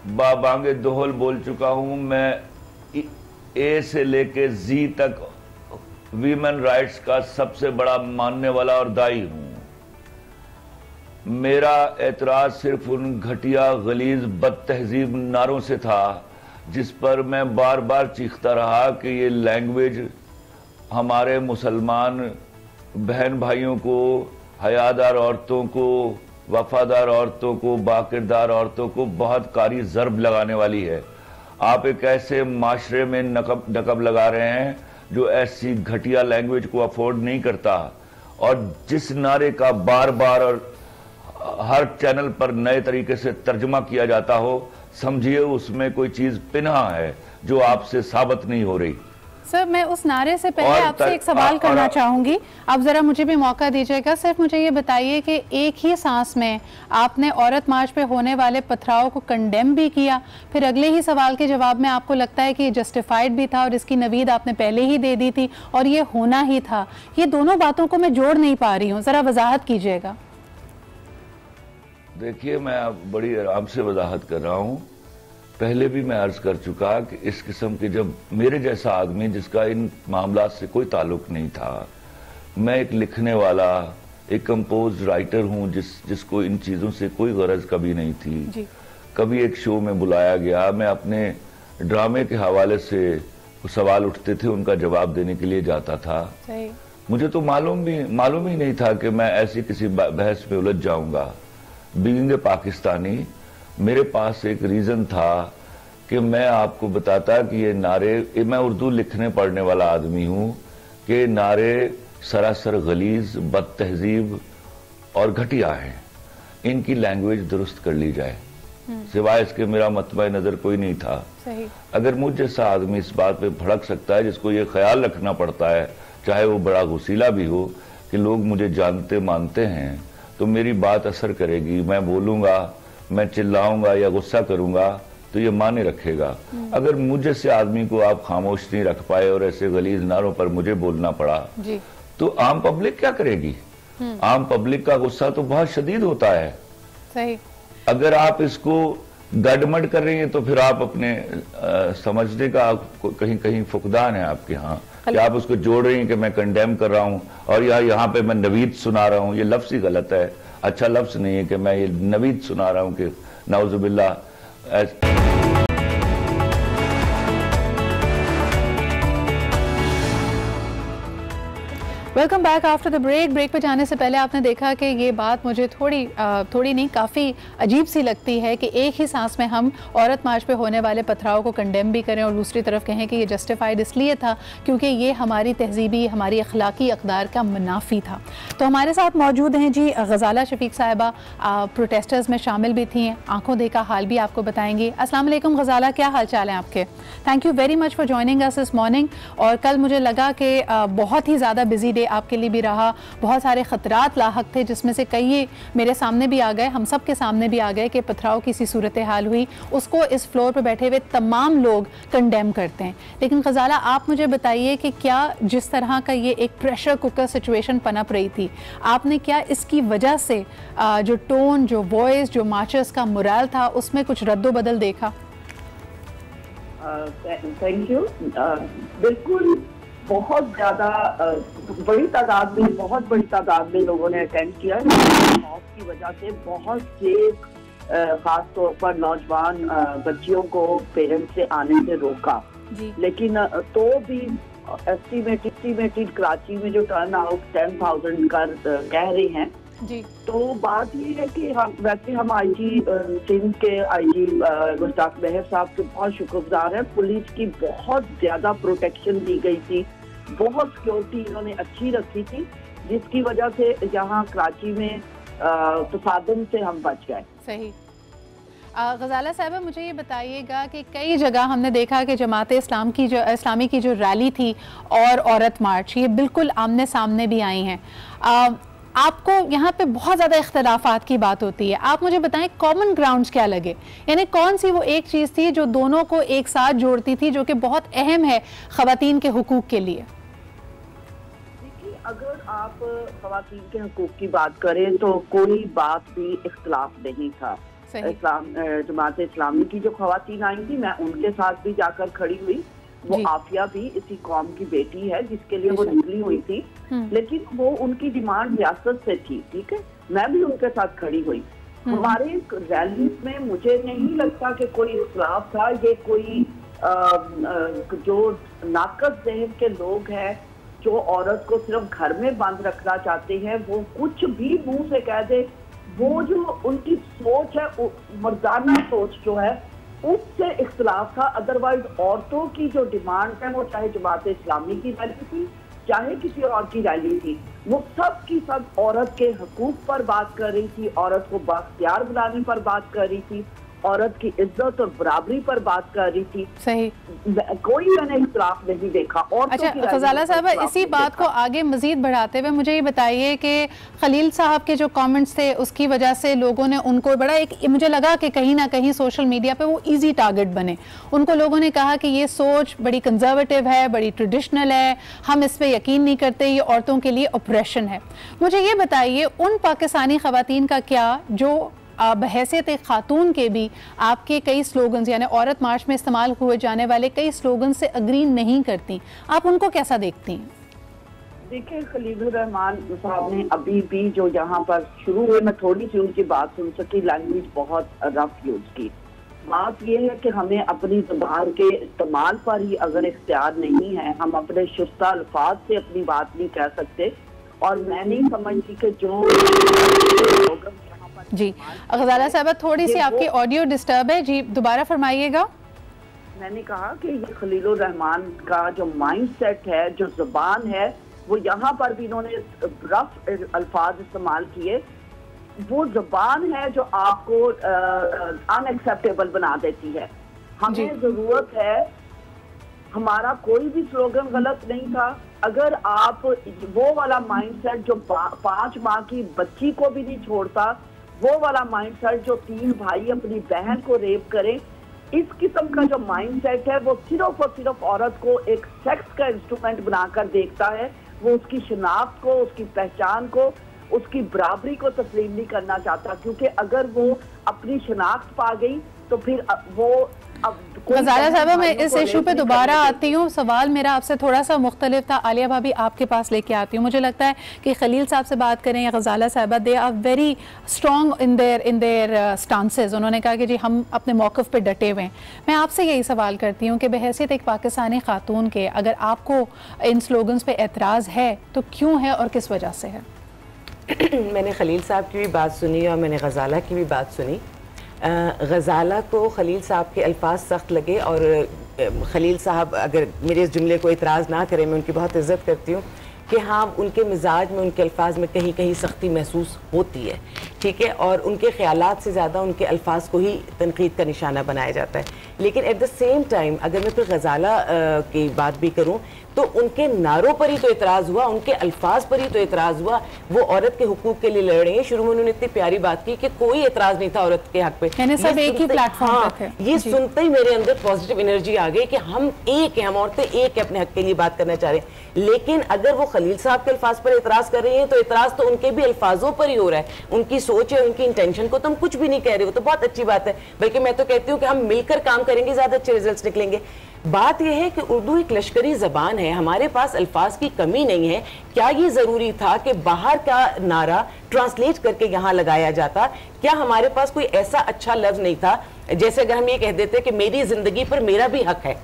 बाबांगे दोहल बोल चुका हूं। मैं ए से लेके जी तक वीमेन राइट्स का सबसे बड़ा मानने वाला और दाई हूं। मेरा एतराज सिर्फ उन घटिया गलीज बदतहजीब नारों से था जिस पर मैं बार बार चीखता रहा कि ये लैंग्वेज हमारे मुसलमान बहन भाइयों को, हयादार औरतों को, वफादार औरतों को, बाकिरदार औरतों को बहुत कारी ज़र्ब लगाने वाली है। आप एक ऐसे माशरे में नकब लगा रहे हैं जो ऐसी घटिया लैंग्वेज को अफोर्ड नहीं करता, और जिस नारे का बार बार और हर चैनल पर नए तरीके से तर्जुमा किया जाता हो, समझिए उसमें कोई चीज पिन्हा है जो आपसे साबित नहीं हो रही। सर, मैं उस नारे से पहले आपसे एक सवाल करना चाहूंगी। आप जरा मुझे भी मौका दीजिएगा। सिर्फ मुझे ये बताइए कि एक ही सांस में आपने औरत मार्च पे होने वाले पथराव को कंडेम भी किया, फिर अगले ही सवाल के जवाब में आपको लगता है कि ये जस्टिफाइड भी था और इसकी नवीद आपने पहले ही दे दी थी और ये होना ही था। ये दोनों बातों को मैं जोड़ नहीं पा रही हूँ, जरा वजाहत कीजिएगा। देखिए, मैं बड़ी आराम से वजाहत कर रहा हूँ। पहले भी मैं अर्ज कर चुका कि इस किस्म के, जब मेरे जैसा आदमी जिसका इन मामलात से कोई ताल्लुक नहीं था, मैं एक लिखने वाला, एक कंपोज राइटर हूँ जिसको इन चीज़ों से कोई गरज कभी नहीं थी जी। कभी एक शो में बुलाया गया, मैं अपने ड्रामे के हवाले से सवाल उठते थे उनका जवाब देने के लिए जाता था। मुझे तो मालूम ही नहीं था कि मैं ऐसी किसी बहस में उलझ जाऊंगा। बीइंग ए पाकिस्तानी, मेरे पास एक रीजन था कि मैं आपको बताता कि ये नारे, मैं उर्दू लिखने पढ़ने वाला आदमी हूं, कि नारे सरासर गलीज, बद तहजीब और घटिया हैं, इनकी लैंग्वेज दुरुस्त कर ली जाए। सिवाय इसके मेरा मतबा नजर कोई नहीं था। सही। अगर मुझ जैसा आदमी इस बात पे भड़क सकता है, जिसको ये ख्याल रखना पड़ता है, चाहे वो बड़ा गुस्सीला भी हो, कि लोग मुझे जानते मानते हैं, तो मेरी बात असर करेगी। मैं बोलूंगा, मैं चिल्लाऊंगा या गुस्सा करूंगा तो ये माने रखेगा। अगर मुझ जैसे आदमी को आप खामोश नहीं रख पाए और ऐसे गलीज नारों पर मुझे बोलना पड़ा, तो आम पब्लिक क्या करेगी? आम पब्लिक का गुस्सा तो बहुत शदीद होता है। सही। अगर आप इसको गड़मड़ कर रही हैं तो फिर आप अपने समझने का कहीं कहीं फुकदान है आपके यहाँ, कि आप उसको जोड़ रही हैं कि मैं कंडेम कर रहा हूं और यहाँ पे मैं नवीद सुना रहा हूं। ये लफ्ज ही गलत है, अच्छा लफ्ज नहीं है कि मैं ये नवीद सुना रहा हूं कि नाउजुबिल्लाह। Welcome back after the break पे जाने से पहले आपने देखा कि ये बात मुझे थोड़ी नहीं काफ़ी अजीब सी लगती है कि एक ही सांस में हम औरत मार्च पे होने वाले पथराव को कंडेम भी करें और दूसरी तरफ कहें कि ये जस्टिफाइड इसलिए था क्योंकि ये हमारी तहजीबी, हमारी अखलाकी अक़दार का मुनाफी था। तो हमारे साथ मौजूद हैं जी गज़ाला शफीक साहिबा, प्रोटेस्टर्स में शामिल भी थी, आंखों देखा हाल भी आपको बताएंगी। अस्सलाम वालेकुम गज़ाला, क्या हाल चाल हैं आपके? Thank you very much for joining us this morning. और कल मुझे लगा कि बहुत ही ज़्यादा बिजी डे आपके लिए भी रहा, बहुत सारे ख़तरात लाहक थे, जिसमें से कई मेरे सामने भी आ गए, हम सब के सामने भी आ गए कि पथराव की सी सूरत हाल हुई, उसको इस फ्लोर पर बैठे हुए तमाम लोग कंडेम करते हैं। लेकिन गज़ाला, आप मुझे बताइए कि क्या जिस तरह का ये एक प्रेशर कुकर सिचुएशन पनप रही थी, आपने क्या इसकी वजह से जो टोन, जो वॉइस, जो मार्चर्स का मोरल था, उसमें कुछ रद्दो बदल देखा? Thank you. बिल्कुल, बहुत ज़्यादा बड़ी तादाद में, बहुत बड़ी तादाद में लोगों ने अटेंड किया। खौफ की वजह से बहुत से खास तौर पर नौजवान बच्चियों को पेरेंट्स से आने से रोका, लेकिन तो भी एस्टिमेटेड कराची में जो टर्न आउट 10,000 का कह रहे हैं जी। तो बात ये है कि हम आईजी सिंध के आईजी गुस्ताख मेहर साहब के बहुत शुक्रगुजार हैं। पुलिस की बहुत ज्यादा प्रोटेक्शन दी गई थी, बहुत सिक्योरिटी इन्होंने अच्छी रखी थी, जिसकी वजह से यहाँ कराची में तसादम से हम बच गए। सही। गज़ाला साहिबा, मुझे ये बताइएगा कि कई जगह हमने देखा कि जमात इस्लामी की जो रैली थी और औरत मार्च, ये बिल्कुल आमने सामने भी आई हैं। आपको यहाँ पे बहुत ज़्यादा इख्तलाफात की बात होती है, आप मुझे बताएं कॉमन ग्राउंड्स क्या लगे, यानी कौन सी वो एक चीज़ थी जो दोनों को एक साथ जोड़ती थी, जो कि बहुत अहम है ख़वातीन के हुकूक के लिए? देखिए, अगर आप ख़वातीन के हुकूक की बात करें तो कोई बात भी इख्तलाफ नहीं था। जमात इस्लामी की जो ख़वातीन आई थी, मैं उनके साथ भी जाकर खड़ी हुई। वो आफिया भी इसी कौम की बेटी है जिसके लिए वो निकली हुई थी, लेकिन वो उनकी डिमांड रियासत से थी, ठीक है, मैं भी उनके साथ खड़ी हुई। हमारे रैली में मुझे नहीं लगता कि कोई इख्तलाफ था। ये कोई जो नाकस ज़हन के लोग हैं, जो औरत को सिर्फ घर में बंद रखना चाहते हैं, वो कुछ भी मुंह से कह दे, वो जो उनकी सोच है, मर्दाना सोच जो है, उससे इख्तलाफ था। अदरवाइज औरतों की जो डिमांड है, वो चाहे जमात इस्लामी की रैली थी, चाहे किसी और की रैली थी, वो सब की सब औरत के हकूक पर बात कर रही थी, औरत को बाख्तियार बनाने पर बात कर रही थी, औरत की इज्जत और बराबरी पर बात कर रही थी। सही। कोई मैंने इख्तलाफ नहीं देखा। अच्छा गज़ाला साहबा, इसी बात को आगे मजीद बढ़ाते हुए मुझे ये बताइए कि खलील साहब के जो कमेंट्स थे, उसकी वजह से लोगों ने उनको बड़ा एक, मुझे लगा कि कहीं ना कहीं सोशल मीडिया पे वो इजी टारगेट बने। उनको लोगों ने कहा कि ये सोच बड़ी कंजर्वेटिव है, बड़ी ट्रेडिशनल है, हम इस पे यकीन नहीं करते, ये औरतों के लिए ऑपरेशन है। मुझे ये बताइए, उन पाकिस्तानी ख़वातीन का क्या जो बहैसियत एक खातून के भी आपके कई स्लोगन्स, यानी औरत मार्च में इस्तेमाल हुए जाने वाले कई स्लोगन से अग्री नहीं करती, आप उनको कैसा देखती हैं? देखिए, खलीलुर रहमान साहब ने अभी भी जो यहाँ पर शुरू हुए, मैं थोड़ी सी उनकी बात सुन सकी, लैंग्वेज बहुत रफ यूज की। बात ये है कि हमें अपनी ज़बान के इस्तेमाल पर ही अगर इख्तियार नहीं है, हम अपने शुस्ता अल्फाज से अपनी बात नहीं कह सकते। और मैं नहीं समझती कि जो जी गजाला साहब थोड़ी सी आपकी ऑडियो डिस्टर्ब है जी, दोबारा फरमाइएगा। मैंने कहा कि ये खलीलुर रहमान का जो माइंड सेट है, जो ज़बान है, वो यहाँ पर भी इन्होंने रफ अल्फाज इस्तेमाल किए। वो ज़बान है जो आपको अनएक्सेप्टेबल बना देती है। हमें ज़रूरत है, हमारा कोई भी स्लोगन गलत नहीं था। अगर आप वो वाला माइंडसेट जो 5 माह की बच्ची को भी नहीं छोड़ता, वो वाला माइंडसेट जो 3 भाई अपनी बहन को रेप करें, इस किस्म का जो माइंडसेट है वो सिर्फ और सिर्फ औरत को एक सेक्स का इंस्ट्रूमेंट बनाकर देखता है। वो उसकी शिनाख्त को, उसकी पहचान को, उसकी बराबरी को तस्लीम नहीं करना चाहता, क्योंकि अगर वो अपनी शिनाख्त पा गई तो फिर वो गजाला साहबा मैं इस इशू पे दोबारा आती हूँ। सवाल मेरा आपसे थोड़ा सा मुख्तलिफ था। आलिया भाभी आपके पास लेके आती हूँ। मुझे लगता है कि खलील साहब से बात करें या Ghazala Sahiba, they are very strong in their stances. उन्होंने कहा कि जी हम अपने मौक़िफ़ पे डटे हुए हैं। मैं आपसे यही सवाल करती हूँ कि बहैसियत एक पाकिस्तानी खातून के, अगर आपको इन स्लोगन्स पे एतराज़ है तो क्यों है और किस वजह से है? मैंने खलील साहब की भी बात सुनी और मैंने गजाला की भी बात सुनी। गजाला को खलील साहब के अल्फाज सख्त लगे और खलील साहब अगर मेरे इस जुमले को इतराज़ ना करें, मैं उनकी बहुत इज़्ज़त करती हूँ कि हाँ, उनके मिजाज में, उनके अल्फाज में कहीं कहीं सख्ती महसूस होती है, ठीक है, और उनके ख्यालात से ज़्यादा उनके अल्फाज को ही तनकीद का निशाना बनाया जाता है। लेकिन एट द सेम टाइम अगर मैं फिर गजाला की बात भी करूँ तो उनके नारों पर ही तो इतराज़ हुआ, उनके अल्फाज पर ही तो इतराज़ हुआ। वो औरत के हुकूक के लिए लड़ रही है। शुरू में उन्होंने इतनी प्यारी बात की कि कोई इतराज़ नहीं था औरत के हक पे, सब एक ही प्लेटफॉर्म पे थे। ये सुनते ही मेरे अंदर पॉजिटिव एनर्जी आ गई कि हम एक हैं, हम औरतें एक है, अपने हक के लिए बात करना चाह रहे हैं। लेकिन अगर वो खलील साहब के अल्फाज पर इतराज़ कर रही है तो इतराज़ तो उनके भी अल्फाजों पर ही हो रहा है। उनकी सोच है, उनकी इंटेंशन को तो हम कुछ भी नहीं कह रहे हो, तो बहुत अच्छी बात है। बल्कि मैं तो कहती हूँ कि हम मिलकर काम करेंगे, ज़्यादा अच्छे रिजल्ट निकलेंगे। बात यह है कि उर्दू एक लश्करी ज़बान है, हमारे पास अल्फाज की कमी नहीं है। क्या ये ज़रूरी था कि बाहर का नारा ट्रांसलेट करके यहाँ लगाया जाता? क्या हमारे पास कोई ऐसा अच्छा लफ्ज़ नहीं था? जैसे अगर हम ये कह देते कि मेरी ज़िंदगी पर मेरा भी हक है,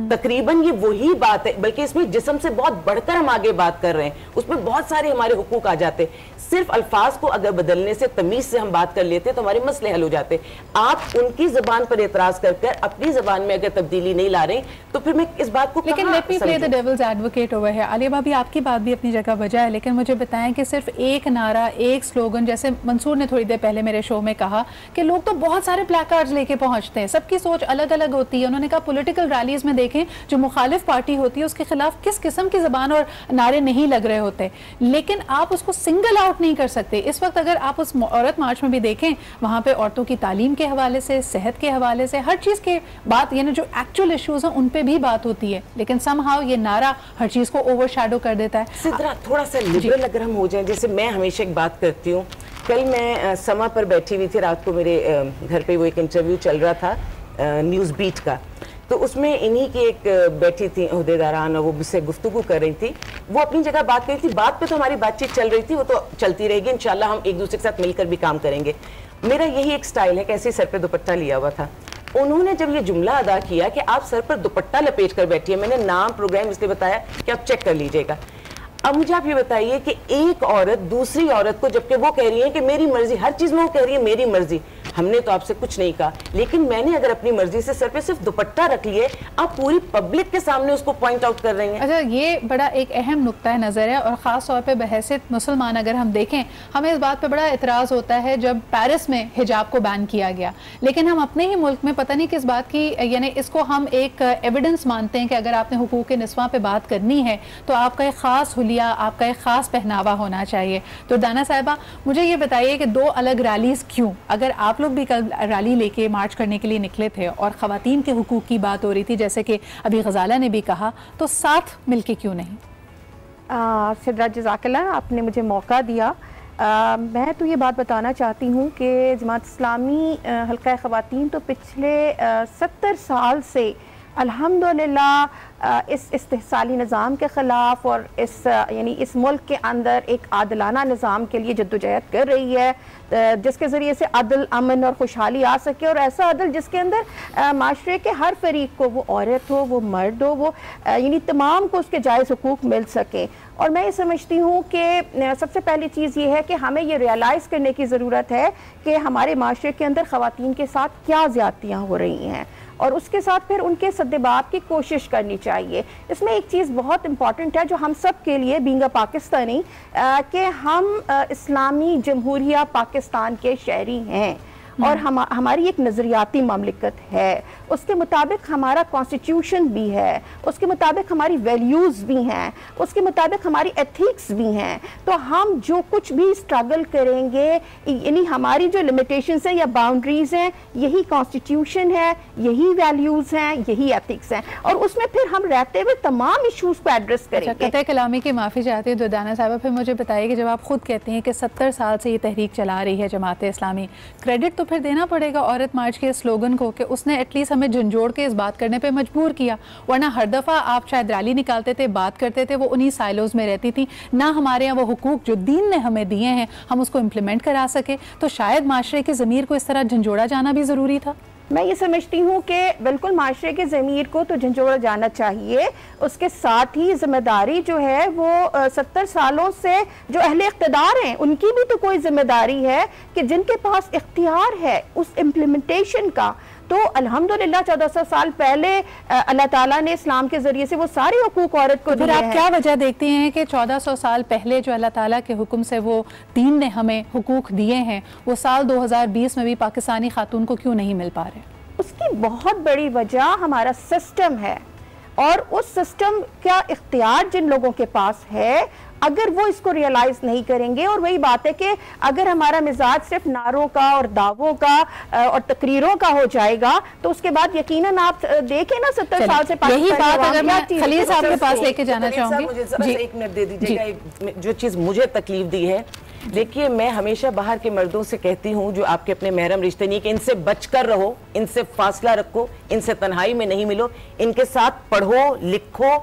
तकरीबन ये वही बात है, बल्कि इसमें जिस्म से बहुत बढ़कर हम आगे बात कर रहे हैं। उसमें बहुत सारे हमारे हुकूक आ जाते। सिर्फ अल्फाज को अगर बदलने से, तमीज से हम बात कर लेते तो हमारे मसले हल हो जाते। आप उनकी जबान पर एतराज कर अपनी जबान में अगर तब्दीली नहीं ला रहे तो फिर मैं इस बात को लेकिन let me play the devil's advocate over है। आलिया भाभी आपकी बात भी अपनी जगह वजह है, लेकिन मुझे बताएं कि सिर्फ एक नारा, एक स्लोगन, जैसे मंसूर ने थोड़ी देर पहले मेरे शो में कहा कि लोग तो बहुत सारे प्लेकार्ड्स लेके पहुंचते हैं, सबकी सोच अलग अलग होती है। उन्होंने कहा पॉलिटिकल रैलीज में देखें जो मुखालिफ पार्टी होती है उसके खिलाफ किस किस्म की जबान और नारे नहीं लग रहे होते, लेकिन आप उसको सिंगल आउट नहीं कर सकते। इस वक्त अगर आप उस औरत मार्च में भी देखें, वहां पे औरतों की तालीम के हवाले से, सेहत के हवाले से, हर चीज के बात, यानी जो एक्चुअल इश्यूज हैं उन पे भी बात होती है, लेकिन समहाउ ये नारा हर चीज को ओवरशैडो कर देता है। सिद्रा थोड़ा सा लिबरल अगर हम हो जाए, जैसे मैं हमेशा एक बात करती हूँ, कल मैं समा पर बैठी हुई थी, रात को मेरे घर पे वो एक इंटरव्यू चल रहा था न्यूज़ बीट का, तो उसमें इन्हीं की एक बैठी थी ओहदेदारान और वो मुझसे गुफ्तगू कर रही थी। वो अपनी जगह बात कर रही थी, बात पे तो हमारी बातचीत चल रही थी, वो तो चलती रहेगी, इंशाल्लाह हम एक दूसरे के साथ मिलकर भी काम करेंगे। मेरा यही एक स्टाइल है, कैसे सर पे दुपट्टा लिया हुआ था। उन्होंने जब ये जुमला अदा किया कि आप सर पर दुपट्टा लपेट कर बैठी है, मैंने नाम प्रोग्राम इसलिए बताया कि आप चेक कर लीजिएगा। अब मुझे आप ये बताइए कि एक औरत दूसरी औरत को, जबकि वो कह रही है कि मेरी मर्जी, हर चीज में वो कह रही है मेरी मर्जी, हमने तो आपसे कुछ नहीं कहा, लेकिन मैंने अगर अपनी मर्जी से सर पे सिर्फ दुपट्टा रख लिए, आप पूरी पब्लिक के सामने उसको पॉइंट आउट कर रही हैं। अच्छा, ये बड़ा एक अहम नुक्ता है नजर है, और खास तौर पे बहैसियत मुसलमान अगर हम देखें, हमें इस बात पे बड़ा एतराज होता है जब पेरिस में हिजाब को बैन किया गया, लेकिन हम अपने ही मुल्क में पता नहीं किस बात की, यानी इसको हम एक एविडेंस मानते हैं कि अगर आपने हुकूक निस्वां पे बात करनी है तो आपका एक खास हुलिया, आपका एक खास पहनावा होना चाहिए। तो दाना साहिबा, मुझे ये बताइए कि दो अलग रैलीज क्यों? अगर आप लोग भी कल रैली लेके मार्च करने के लिए निकले थे और ख़वातीन के हुकूक की बात हो रही थी, जैसे कि अभी गजाला ने भी कहा, तो साथ मिलके क्यों नहीं? सिद्रा, जज़ाकल्लाह, आपने मुझे मौका दिया। मैं तो ये बात बताना चाहती हूँ कि जमात इस्लामी हल्का ख़वातीन तो पिछले 70 साल से अल्हम्दुलिल्लाह इस इस्तिहसाली निज़ाम के ख़िलाफ़ और यानी इस मुल्क के अंदर एक आदलाना निज़ाम के लिए जद्दोजहद कर रही है, जिसके ज़रिए से अदल, अमन और खुशहाली आ सके, और ऐसा अदल जिसके अंदर माशरे के हर फरीक को, वो औरत हो, वो मर्द हो, वो यानी तमाम को उसके जायज़ हुकूक मिल सके। और मैं ये समझती हूँ कि सबसे पहली चीज़ ये है कि हमें ये रियलाइज़ करने की ज़रूरत है कि हमारे माशरे के अंदर ख़वातीन के साथ क्या ज़्यादतियाँ हो रही हैं, और उसके साथ फिर उनके सद्देबाब की कोशिश करनी चाहिए। इसमें एक चीज़ बहुत इंपॉर्टेंट है जो हम सब के लिए बीइंग अ पाकिस्तानी, कि हम इस्लामी जमहूरिया पाकिस्तान के शहरी हैं और हमारी एक नज़रियाती ममलिकत है, उसके मुताबिक हमारा कॉन्स्टिट्यूशन भी है, उसके मुताबिक हमारी वैल्यूज़ भी हैं, उसके मुताबिक हमारी एथिक्स भी हैं। तो हम जो कुछ भी स्ट्रगल करेंगे, यानी हमारी जो लिमिटेशंस हैं या बाउंड्रीज हैं, यही कॉन्स्टिट्यूशन है, यही वैल्यूज़ हैं, यही एथिक्स हैं, और उसमें फिर हम रहते हुए तमाम इशूज़ को एड्रेस करेंगे। कतई कलामी की माफ़ी चाहती हूँ दुर्दाना साहबा, फिर मुझे बताइए कि जब आप खुद कहती हैं कि 70 साल से ये तहरीक चला रही है जमात इस्लामी, क्रेडिट तो फिर देना पड़ेगा औरत मार्च के स्लोगन को कि उसने एटलीस्ट हमें झंझोड़ के इस बात करने पे मजबूर किया, वरना हर दफ़ा आप शायद रैली निकालते थे, बात करते थे, वो उन्हीं साइलोज में रहती थी, ना हमारे यहाँ वो हुकूक जो दीन ने हमें दिए हैं हम उसको इम्प्लीमेंट करा सके। तो शायद माशरे के ज़मीर को इस तरह झंझोड़ा जाना भी ज़रूरी था। मैं ये समझती हूँ कि बिल्कुल माशरे के ज़मीर को तो झंझोड़ा जाना चाहिए, उसके साथ ही जिम्मेदारी जो है वो 70 सालों से जो अहले इख्तिदार हैं उनकी भी तो कोई जिम्मेदारी है कि जिनके पास इख्तियार है उस इम्प्लीमेंटेशन का। तो अल्हम्दुलिल्लाह 1400 साल पहले अल्लाह ताला ने इस्लाम के जरिए से वो सारे हुकूक औरत को दिए हैं। आप क्या वजह देखती हैं कि 1400 साल पहले जो अल्लाह ताला के हुक्म से वो दीन ने हमें हुकूक दिए हैं, वो साल 2020 में भी पाकिस्तानी खातून को क्यों नहीं मिल पा रहे? उसकी बहुत बड़ी वजह हमारा सिस्टम है, और उस सिस्टम का इख्तियार जिन लोगों के पास है, अगर वो इसको रियलाइज नहीं करेंगे, और वही बात है कि अगर हमारा मिजाज सिर्फ नारों का और दावों का और तकरीरों का हो जाएगा तो उसके बाद यकीनन आप देखें ना 70 साल से यही बात अगर मैं खलील साहब के पास लेके जाना चाहूंगी। मुझे जरा एक मिनट दे दीजिएगा। जो चीज मुझे तकलीफ दी है, देखिए मैं हमेशा बाहर के मर्दों से कहती हूँ जो आपके अपने महरम रिश्ते नहीं, कि इनसे बचकर रहो, इनसे फासला रखो, इनसे तन्हाई में नहीं मिलो, इनके साथ पढ़ो, लिखो,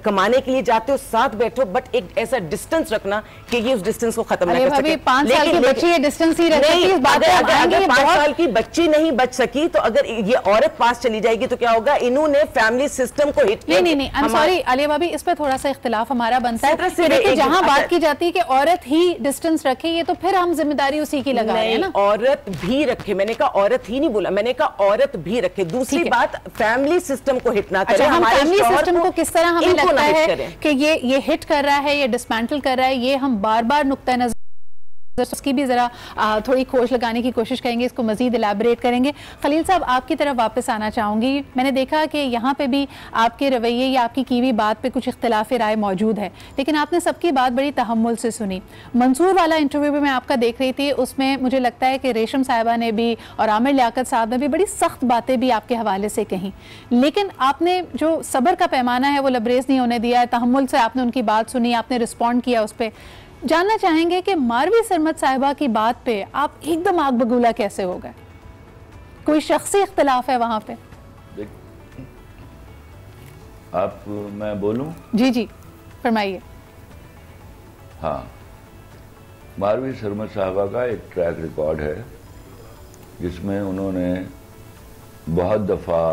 कमाने के लिए जाते हो साथ बैठो, बट एक ऐसा डिस्टेंस रखना कि ये उस डिस्टेंस को खत्म नहीं कर सके। 5 साल की बच्ची ये डिस्टेंस ही रख सकती है। अगर 5 साल की बच्ची नहीं बच सकी तो अगर ये औरत पास चली जाएगी तो क्या होगा? इन्होंने फैमिली सिस्टम को हिट किया। नहीं, आई एम सॉरी आलिया भाभी, इस पर थोड़ा सा इख्तिलाफ हमारा बनता है। जहां बात की जाती है कि औरत ही डिस्टेंस रखे, ये तो फिर हम जिम्मेदारी उसी की लगा रहे हैं ना। औरत भी रखे, मैंने कहा औरत ही नहीं बोला, मैंने कहा औरत भी रखे। दूसरी बात, फैमिली सिस्टम को हिट ना करे। हम फैमिली सिस्टम को किस तरह हमें लगता है कि ये हिट कर रहा है, ये डिसमेंटल कर रहा है, ये हम बार बार नुक्ता नजर उसकी भी ज़रा थोड़ी खोज लगाने की कोशिश करेंगे, इसको मज़ीद इलेबरेट करेंगे। खलील साहब, आपकी तरफ वापस आना चाहूँगी। मैंने देखा कि यहाँ पे भी आपके रवैये या आपकी की हुई बात पे कुछ इख्तिलाफ़ राय मौजूद है, लेकिन आपने सबकी बात बड़ी तहम्मुल से सुनी। मंसूर वाला इंटरव्यू भी मैं आपका देख रही थी, उसमें मुझे लगता है कि रेशम साहिबा ने भी और आमिर लियाकत साहब ने भी बड़ी सख्त बातें भी आपके हवाले से कहीं, लेकिन आपने जो सब्र का पैमाना है वो लबरेज नहीं होने दिया है। तहम्मुल से आपने उनकी बात सुनी, आपने रिस्पॉन्ड किया उस पर। जानना चाहेंगे कि मारवी सरमद साहिबा की बात पे आप एकदम आग बगूला कैसे हो गए? कोई शख्सी इख्तिलाफ है वहां पे? आप मैं बोलूं? जी जी फरमाइए। हाँ, मारवी सरमद साहिबा का एक ट्रैक रिकॉर्ड है जिसमें उन्होंने बहुत दफ़ा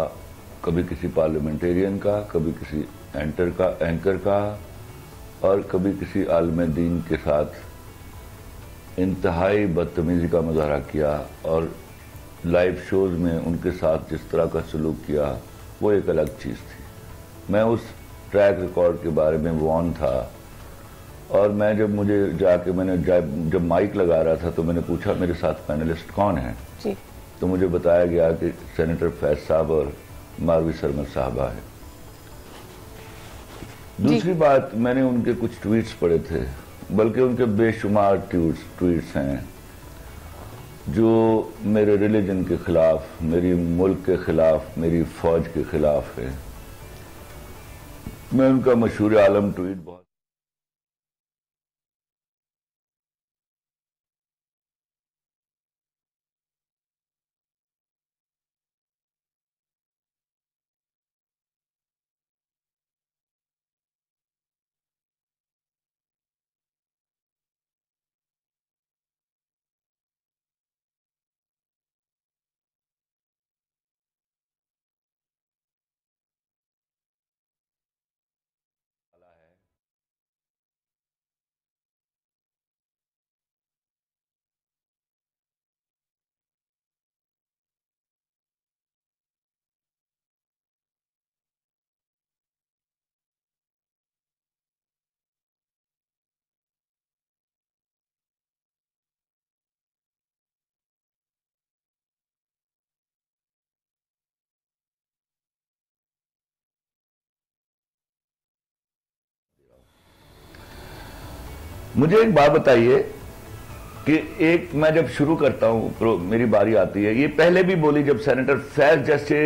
कभी किसी पार्लियामेंटेरियन का, कभी किसी एंकर का और कभी किसी आलिम दीन के साथ इंतहाई बदतमीज़ी का मुजाहरा किया, और लाइव शोज़ में उनके साथ जिस तरह का सलूक किया वो एक अलग चीज़ थी। मैं उस ट्रैक रिकॉर्ड के बारे में वॉर्न था, और मैं मैंने जब माइक लगा रहा था तो मैंने पूछा मेरे साथ पैनलिस्ट कौन है, तो मुझे बताया गया कि सेनेटर फैज साहब और मारवी सरमद साहबा है। दूसरी बात, मैंने उनके कुछ ट्वीट्स पढ़े थे, बल्कि उनके बेशुमार ट्वीट्स हैं जो मेरे रिलीजन के खिलाफ, मेरी मुल्क के खिलाफ, मेरी फौज के खिलाफ है। मैं उनका मशहूर आलम ट्वीट बहुत मुझे एक बात बताइए कि एक मैं जब शुरू करता हूं, मेरी बारी आती है, ये पहले भी बोली जब सेनेटर फैज जैसे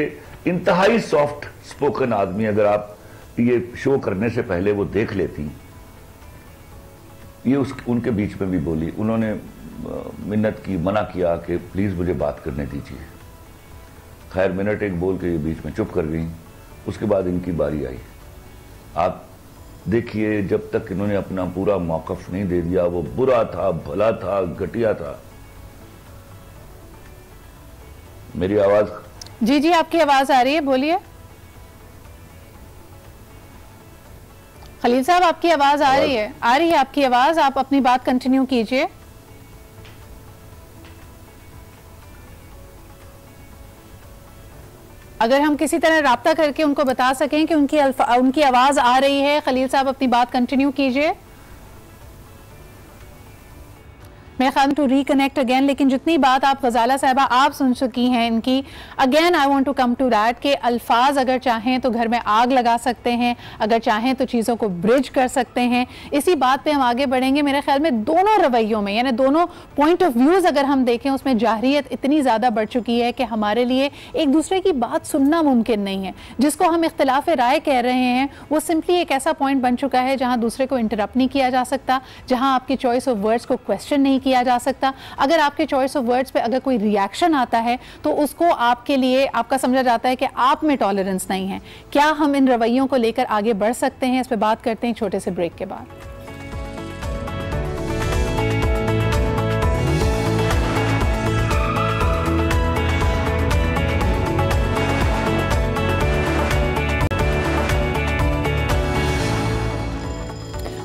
इंतहाई सॉफ्ट स्पोकन आदमी अगर आप ये शो करने से पहले वो देख लेती, ये उनके बीच में भी बोली, उन्होंने मिन्नत की, मना किया कि प्लीज मुझे बात करने दीजिए। खैर मिनट एक बोल के ये बीच में चुप कर गई। उसके बाद इनकी बारी आई। आप देखिए जब तक इन्होंने अपना पूरा मौकफ नहीं दे दिया, वो बुरा था, भला था, घटिया था। मेरी आवाज? जी जी आपकी आवाज आ रही है, बोलिए। खलील साहब आपकी आवाज आ रही है, आ रही है आपकी आवाज, आप अपनी बात कंटिन्यू कीजिए। अगर हम किसी तरह राब्ता करके उनको बता सकें कि उनकी आवाज आ रही है, खलील साहब अपनी बात कंटिन्यू कीजिए। मैं ख्याल टू रिकनेक्ट अगेन, लेकिन जितनी बात आप गजाला साहिबा आप सुन चुकी हैं इनकी, again I want to come to that कि अल्फाज अगर चाहें तो घर में आग लगा सकते हैं, अगर चाहें तो चीज़ों को ब्रिज कर सकते हैं। इसी बात पे हम आगे बढ़ेंगे। मेरे ख्याल में दोनों रवैयों में, यानी दोनों पॉइंट ऑफ व्यूज़ अगर हम देखें, उसमें जाहिरियत इतनी ज़्यादा बढ़ चुकी है कि हमारे लिए एक दूसरे की बात सुनना मुमकिन नहीं है। जिसको हम इख्तिलाफ राय कह रहे हैं वो सिंपली एक ऐसा पॉइंट बन चुका है जहाँ दूसरे को इंटरप्ट नहीं किया जा सकता, जहाँ आपकी चॉइस ऑफ वर्ड्स को क्वेश्चन नहीं किया जा सकता। अगर आपके चॉइस ऑफ वर्ड्स पे अगर कोई रिएक्शन आता है तो उसको आपके लिए आपका समझा जाता है कि आप में टॉलरेंस नहीं है। क्या हम इन रवैयों को लेकर आगे बढ़ सकते हैं? इस पे बात करते हैं छोटे से ब्रेक के बाद।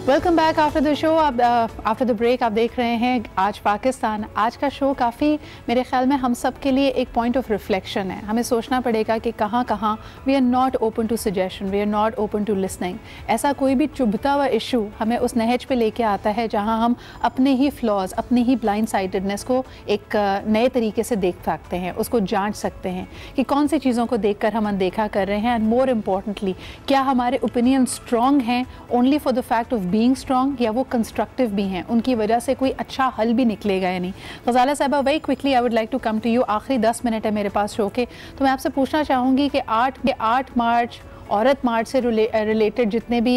Welcome back after the show. After the break आप देख रहे हैं आज पाकिस्तान। आज का शो काफ़ी मेरे ख्याल में हम सब के लिए एक पॉइंट ऑफ रिफ्लेक्शन है। हमें सोचना पड़ेगा कि कहाँ कहाँ we are not open to suggestion, we are not open to listening. ऐसा कोई भी चुभता हुआ इशू हमें उस नहज पे लेके आता है जहाँ हम अपने ही फ्लॉज, अपनी ही ब्लाइंड साइडेडनेस को एक नए तरीके से देख सकते हैं, उसको जांच सकते हैं कि कौन सी चीज़ों को देखकर हम अनदेखा कर रहे हैं। एंड मोर इम्पॉर्टेंटली, क्या हमारे ओपिनियन स्ट्रॉन्ग हैं only for the fact of being strong, या वो कंस्ट्रक्टिव भी हैं, उनकी वजह से कोई अच्छा हल भी निकलेगा या नहीं। Ghazala Sahiba, very quickly I would like to come to you. आखिरी 10 मिनट है मेरे पास शो के, तो मैं आपसे पूछना चाहूँगी कि 8 मार्च औरत मार्च से रिलेटेड जितने भी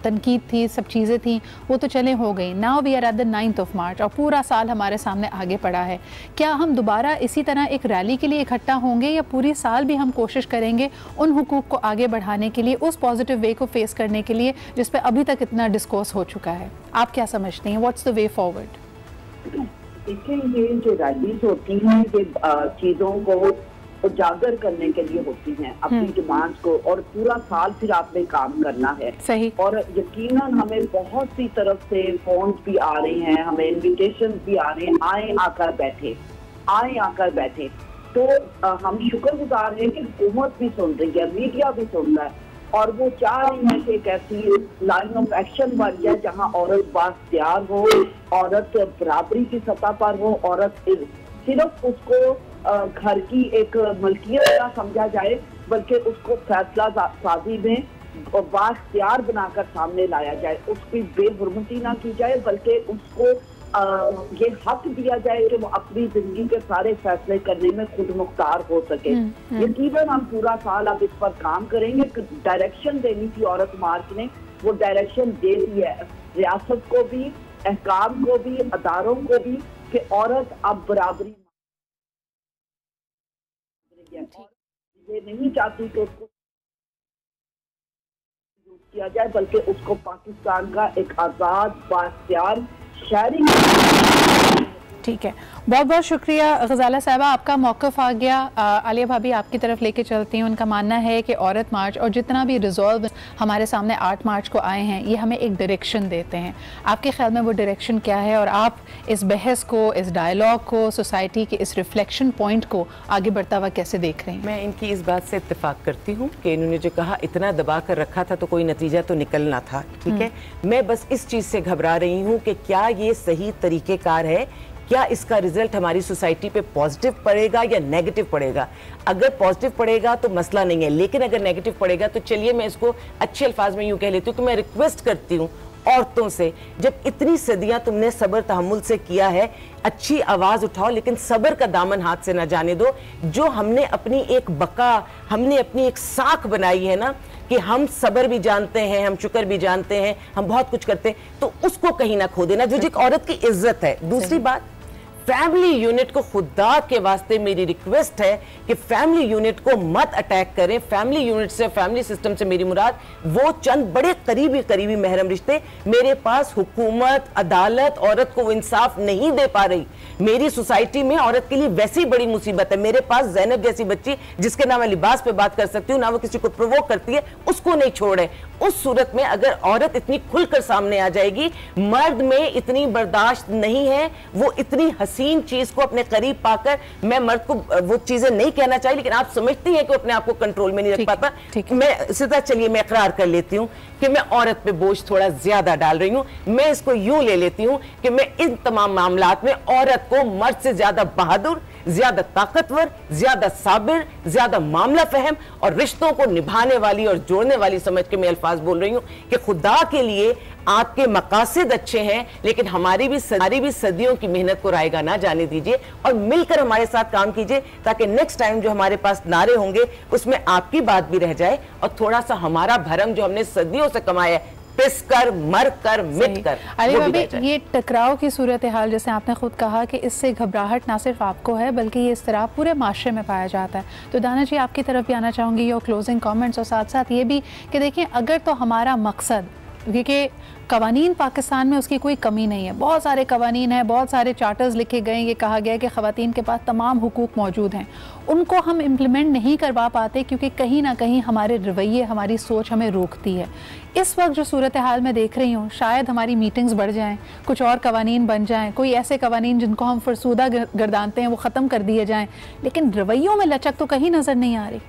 तनकीद थी, सब चीज़ें थी, वो तो चले हो गई। Now we are at the 9th of March और पूरा साल हमारे सामने आगे पड़ा है। क्या हम दोबारा इसी तरह एक रैली के लिए इकट्ठा होंगे, या पूरी साल भी हम कोशिश करेंगे उन हुकूक को आगे बढ़ाने के लिए, उस पॉजिटिव वे को फेस करने के लिए जिस पे अभी तक इतना डिस्कोर्स हो चुका है? आप क्या समझते हैं, व्हाट्स द वे फॉरवर्ड? देखिए, ये जो रैलीज होती हैं ये चीज़ों को उजागर करने के लिए होती हैं, अपनी डिमांड्स को, और पूरा साल फिर आपने काम करना है। सही। और यकीनन हमें बहुत सी तरफ से फोन भी आ रहे हैं, हमें इनविटेशन भी आ रहे हैं, आए आकर बैठे, आए आकर बैठे। तो हम शुक्रगुजार हैं कि हुकूमत भी सुन रही है, मीडिया भी सुन रहा है, और वो चाह रही है कि एक ऐसी लाइन ऑफ एक्शन बन जाए जहाँ औरत बाख्तियार हो, औरत बराबरी की सतह पर हो, औरत सिर्फ उसको घर की एक मलकियत ना समझा जाए, बल्कि उसको फैसला साजी में बाख्तियार बनाकर सामने लाया जाए। उसकी बेहुरमती ना की जाए, बल्कि उसको ये हक दिया जाए कि वो अपनी जिंदगी के सारे फैसले करने में खुद मुख्तार हो सके। यकीनन हम पूरा साल अब इस पर काम करेंगे। डायरेक्शन देनी थी औरत मार्च ने, वो डायरेक्शन दे दी है रियासत को भी, अहकाम को भी, अदारों को भी, कि औरत अब बराबरी ये नहीं चाहती कि उसको किया जाए, बल्कि उसको पाकिस्तान का एक आज़ाद बाख्तियार शहरी। ठीक है, बहुत बहुत शुक्रिया गजाला साहिबा, आपका मौक़िफ़ आ गया। आलिया भाभी आपकी तरफ लेके चलती हैं। उनका मानना है कि औरत मार्च और जितना भी रिजॉल्व हमारे सामने 8 मार्च को आए हैं, ये हमें एक डायरेक्शन देते हैं। आपके ख्याल में वो डायरेक्शन क्या है, और आप इस बहस को, इस डायलॉग को, सोसाइटी के इस रिफ्लेक्शन पॉइंट को आगे बढ़ता हुआ कैसे देख रही हैं? मैं इनकी इस बात से इत्तेफाक करती हूँ कि इन्होंने जो कहा, इतना दबा कर रखा था तो कोई नतीजा तो निकलना था। ठीक है, मैं बस इस चीज़ से घबरा रही हूँ कि क्या ये सही तरीक़ेकार है, क्या इसका रिजल्ट हमारी सोसाइटी पे पॉजिटिव पड़ेगा या नेगेटिव पड़ेगा। अगर पॉजिटिव पड़ेगा तो मसला नहीं है, लेकिन अगर नेगेटिव पड़ेगा तो चलिए मैं इसको अच्छे अल्फाज में यूँ कह लेती हूँ कि मैं रिक्वेस्ट करती हूँ औरतों से। जब इतनी सदियां तुमने सब्र तहम्मुल से किया है, अच्छी आवाज उठाओ लेकिन सब्र का दामन हाथ से ना जाने दो। जो हमने अपनी एक बका, हमने अपनी एक साख बनाई है ना कि हम सब्र भी जानते हैं, हम शुक्र भी जानते हैं, हम बहुत कुछ करते हैं, तो उसको कहीं ना खो देना, जो एक औरत की इज्जत है। दूसरी बात, फैमिली यूनिट को खुदा के वास्ते मेरी रिक्वेस्ट है कि फैमिली यूनिट को मत अटैक करें। फैमिली यूनिट से, फैमिली सिस्टम से मेरी मुराद वो चंद बड़े करीबी महरम रिश्ते, मेरे पास हुकूमत, अदालत औरत को इंसाफ नहीं दे पा रही। मेरी सोसाइटी में औरत के लिए वैसी बड़ी मुसीबत है। मेरे पास ज़ैनब जैसी बच्ची जिसके नाम मैं लिबास पे बात कर सकती हूँ, ना वो किसी को प्रोवोक करती है, उसको नहीं छोड़े। उस सूरत में अगर औरत इतनी खुलकर सामने आ जाएगी, मर्द में इतनी बर्दाश्त नहीं है, वो इतनी हसीन चीज को अपने करीब पाकर, मैं मर्द को वो चीजें नहीं कहना चाहिए लेकिन आप समझती हैं कि अपने आप को कंट्रोल में नहीं रख पाता। मैं सीधा, चलिए मैं इकरार कर लेती हूँ कि मैं औरत पे बोझ थोड़ा ज्यादा डाल रही हूँ। मैं इसको यूं ले लेती हूँ कि मैं इन तमाम मामलात में औरत को मर्द से ज्यादा बहादुर, ज्यादा ताकतवर, ज्यादा साबिर, ज्यादा मामला फहम और रिश्तों को निभाने वाली और जोड़ने वाली समझ के मैं अल्फाज बोल रही हूँ कि खुदा के लिए आपके मकासद अच्छे हैं लेकिन हमारी भी सदियों की मेहनत को रायगा ना जाने दीजिए और मिलकर हमारे साथ काम कीजिए ताकि नेक्स्ट टाइम जो हमारे पास नारे होंगे उसमें आपकी बात भी रह जाए और थोड़ा सा हमारा भरम जो हमने सदियों से कमाया है, पिस कर, मर कर, मिट कर, अली भाभी, ये टकराव की सूरत हाल जैसे आपने खुद कहा कि इससे घबराहट ना सिर्फ आपको है बल्कि ये इस्तिराब पूरे माशरे में पाया जाता है। तो दाना जी, आपकी तरफ भी आना चाहूँगी योर क्लोजिंग कमेंट्स और साथ साथ ये भी कि देखिए, अगर तो हमारा मकसद, क्योंकि कवानीन पाकिस्तान में उसकी कोई कमी नहीं है, बहुत सारे कवानीन हैं, बहुत सारे चार्टर्स लिखे गए, ये कहा गया है कि ख़वातीन के पास तमाम हुकूक मौजूद हैं, उनको हम इम्प्लीमेंट नहीं करवा पाते क्योंकि कहीं ना कहीं हमारे रवैये, हमारी सोच हमें रोकती है। इस वक्त जो सूरत हाल में देख रही हूँ, शायद हमारी मीटिंग्स बढ़ जाएँ, कुछ और कवानीन बन जाएँ, कोई ऐसे कवानीन जिनको हम फरसूदा गर्दानते हैं वो ख़त्म कर दिए जाएँ, लेकिन रवैयों में लचक तो कहीं नज़र नहीं आ रही।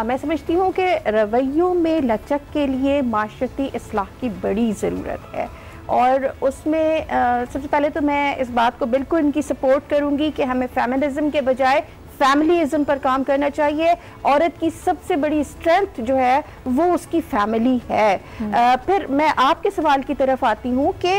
मैं समझती हूँ कि रवैयों में लचक के लिए माशरती इस्लाह की बड़ी ज़रूरत है और उसमें सबसे पहले तो मैं इस बात को बिल्कुल इनकी सपोर्ट करूँगी कि हमें फेमिनिज्म के बजाय फैमिलीज़म पर काम करना चाहिए। औरत की सबसे बड़ी स्ट्रेंथ जो है वो उसकी फैमिली है। फिर मैं आपके सवाल की तरफ आती हूँ कि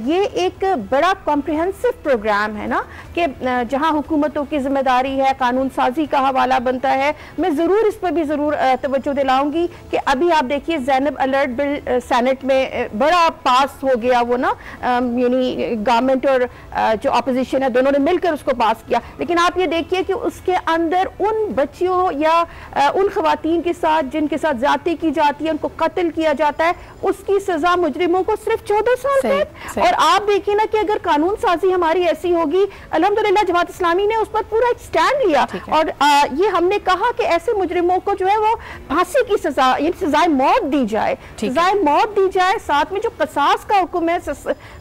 ये एक बड़ा कॉम्प्रिहेंसिव प्रोग्राम है ना, कि जहाँ हुकूमतों की जिम्मेदारी है, कानून साजी का हवाला बनता है। मैं ज़रूर इस पर भी ज़रूर तवज्जो दिलाऊंगी कि अभी आप देखिए ज़ैनब अलर्ट बिल सेनेट में बड़ा पास हो गया, वो ना यानी गवर्नमेंट और जो अपोजिशन है दोनों ने मिलकर उसको पास किया, लेकिन आप ये देखिए कि उसके अंदर उन बच्चियों या उन खवातीन के साथ जिनके साथ ज्यादती की जाती है, उनको कत्ल किया जाता है, उसकी सजा मुजरिमों को सिर्फ 14 साल कैद। और आप देखिए ना कि अगर कानून साजी हमारी ऐसी होगी, अल्हम्दुलिल्लाह जमात इस्लामी ने उस पर पूरा एक स्टैंड लिया और ये हमने कहा कि ऐसे मुजरिमों को जो है वो फांसी की सजा, यानी सजाए मौत दी जाए, सजाए मौत दी जाए। साथ में जो कसास का हुक्म है,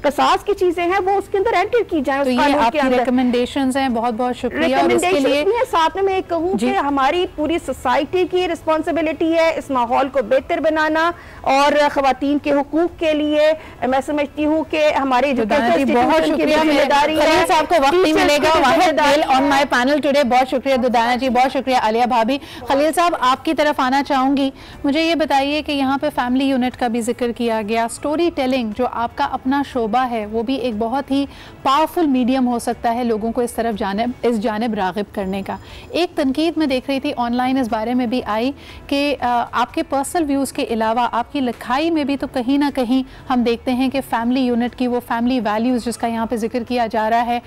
कसास की चीजें हैं वो उसके अंदर एंटर की जाए। तो ये आपकी रिकमेंडेशंस हैं, बहुत बहुत शुक्रिया। और उसके लिए साथ में मैं कहूँ कि हमारी पूरी सोसाइटी की रिस्पॉन्सिबिलिटी है इस माहौल को बेहतर बनाना और खवातीन के हुकूक के लिए मैं समझती हूँ कि हमारी बहुत शुक्रिया, जिम्मेदारी है। साहब को वक्त नहीं मिलेगा ऑन माय पैनल टुडे। बहुत शुक्रिया दुदाना जी, बहुत शुक्रिया आलिया भाभी। खलील साहब, आपकी तरफ आना चाहूंगी। मुझे ये बताइए कि यहाँ पे फैमिली यूनिट का भी जिक्र किया गया, स्टोरी टेलिंग जो आपका अपना शोबा है वो भी एक बहुत ही पावरफुल मीडियम हो सकता है लोगों को इस जानिब रागिब करने का। एक तनकीद में देख रही थी ऑनलाइन इस बारे में भी आई कि आपके पर्सनल व्यूज़ के अलावा आपकी लिखाई में भी तो कहीं ना कहीं हम देखते हैं कि फैमिली यूनिट की वो फैमिली वैल्यूज़ जिसका यहाँ पे जिक्र किया जा रहा है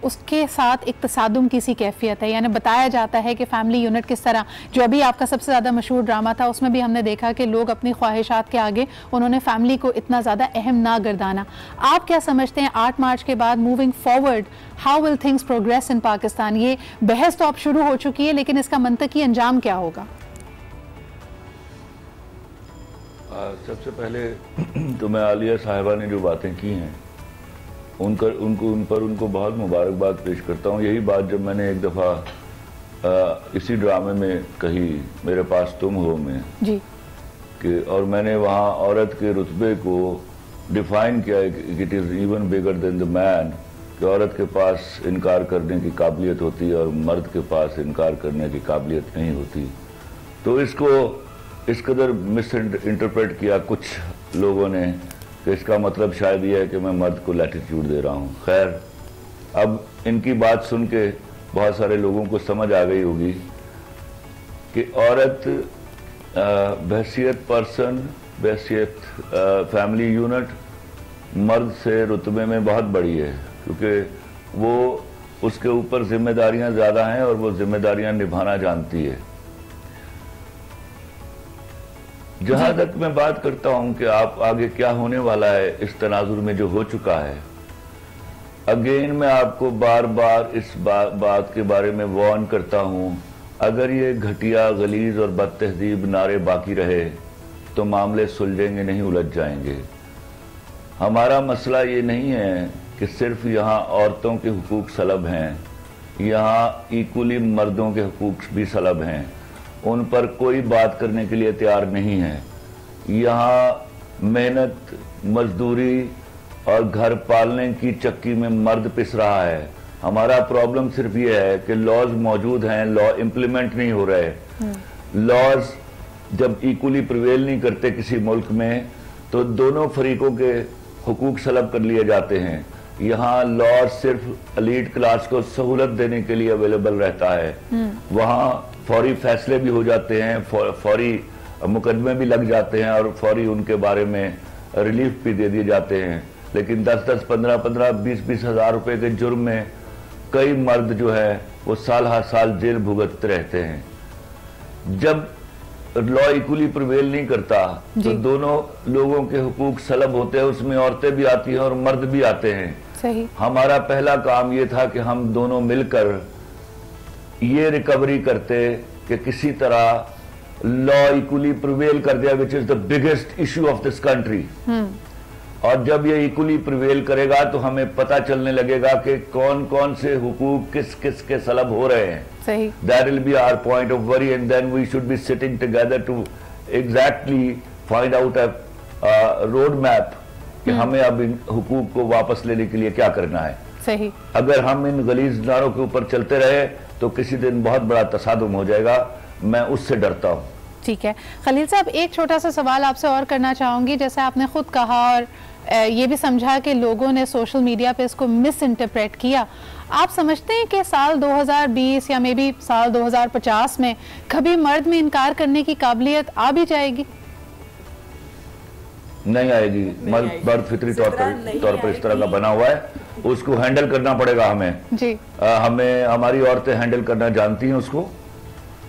उसके साथ एक तसादुम की सी कैफियत है। यानी बताया जाता है कि फैमिली यूनिट किस तरह, जो अभी आपका सबसे ज़्यादा मशहूर ड्रामा था उसमें भी हमने देखा कि लोग अपनी ख्वाहिशात के आगे उन्होंने फैमिली को इतना ज़्यादा अहम ना गर्दाना। आप क्या समझते हैं 8 मार्च के बाद moving forward how will things progress in Pakistan? ये बहस तो अब शुरू हो चुकी है लेकिन इसका मंतकी अंजाम क्या होगा? सबसे पहले तो मैं आलिया साहिबा ने जो बातें की हैं उन पर उनको बहुत मुबारकबाद पेश करता हूँ। यही बात जब मैंने एक दफ़ा इसी ड्रामे में कही, मेरे पास तुम हो में जी, कि और मैंने वहाँ औरत के रुतबे को डिफाइन किया, it is even bigger than the man, कि औरत के पास इनकार करने की काबिलियत होती है और मर्द के पास इनकार करने की काबिलियत नहीं होती। तो इसको इस कदर मिस इंटरप्रेट किया कुछ लोगों ने तो इसका मतलब शायद ये है कि मैं मर्द को लैटिट्यूड दे रहा हूँ। खैर, अब इनकी बात सुन के बहुत सारे लोगों को समझ आ गई होगी कि औरत बहैसियत पर्सन, बहैसियत फैमिली यूनिट मर्द से रुतबे में बहुत बड़ी है, क्योंकि वो उसके ऊपर जिम्मेदारियां ज़्यादा हैं और वो जिम्मेदारियां निभाना जानती है। जहां तक मैं बात करता हूं कि आप आगे क्या होने वाला है इस तनाजुर में जो हो चुका है, अगेन मैं आपको बार बार इस बात के बारे में वार्न करता हूं, अगर ये घटिया, गलीज और बदतहजीब नारे बाकी रहे तो मामले सुलझेंगे नहीं, उलझ जाएंगे। हमारा मसला ये नहीं है कि सिर्फ यहाँ औरतों के हुकूक सलब हैं, यहाँ इक्वली मर्दों के हुकूक भी सलब हैं, उन पर कोई बात करने के लिए तैयार नहीं है। यहाँ मेहनत, मजदूरी और घर पालने की चक्की में मर्द पिस रहा है। हमारा प्रॉब्लम सिर्फ ये है कि लॉज मौजूद हैं, लॉ इम्प्लीमेंट नहीं हो रहे। लॉज जब इक्वली प्रिवेल नहीं करते किसी मुल्क में तो दोनों फरीकों के हुकूक सलब कर लिए जाते हैं। यहाँ लॉ सिर्फ एलीट क्लास को सहूलत देने के लिए अवेलेबल रहता है। वहाँ फौरी फैसले भी हो जाते हैं, फौरी मुकदमे भी लग जाते हैं और फौरी उनके बारे में रिलीफ भी दे दिए जाते हैं। लेकिन 10-10, 15-15, 20-20 हज़ार रुपए के जुर्म में कई मर्द जो है वो साल हर साल जेल भुगतते रहते हैं। जब लॉ इक्वली प्रिवेल नहीं करता तो दोनों लोगों के हुकूक सलब होते हैं, उसमें औरतें भी आती हैं और मर्द भी आते हैं। सही। हमारा पहला काम ये था कि हम दोनों मिलकर ये रिकवरी करते कि किसी तरह लॉ इक्वली प्रिवेल कर दिया, which is the biggest issue of this country. और जब ये इक्वली प्रिवेल करेगा तो हमें पता चलने लगेगा कि कौन कौन से हुकूक किस किस के सलब हो रहे हैं। सही। That will be our point of worry, and then we should be sitting together to exactly find out a road map कि हमें अब इन हुकूक को वापस लेने के लिए क्या करना है। सही। अगर हम इन गलीज नारों के ऊपर चलते रहे तो किसी दिन बहुत बड़ा तसादुम हो जाएगा, मैं उससे डरता हूँ। ठीक है खलील साहब, एक छोटा सा सवाल आपसे और करना चाहूँगी। जैसे आपने खुद कहा और ये भी समझा कि लोगों ने सोशल मीडिया पे इसको मिस इंटरप्रेट किया, आप समझते हैं कि साल 2020 या मे बी साल 2050 में कभी मर्द में इनकार करने की काबिलियत आ भी जाएगी? नहीं आएगी। मर्द फितरी तौर पर इस तरह का बना हुआ है, उसको हैंडल करना पड़ेगा हमें जी। हमें, हमारी औरतें हैंडल करना जानती हैं उसको,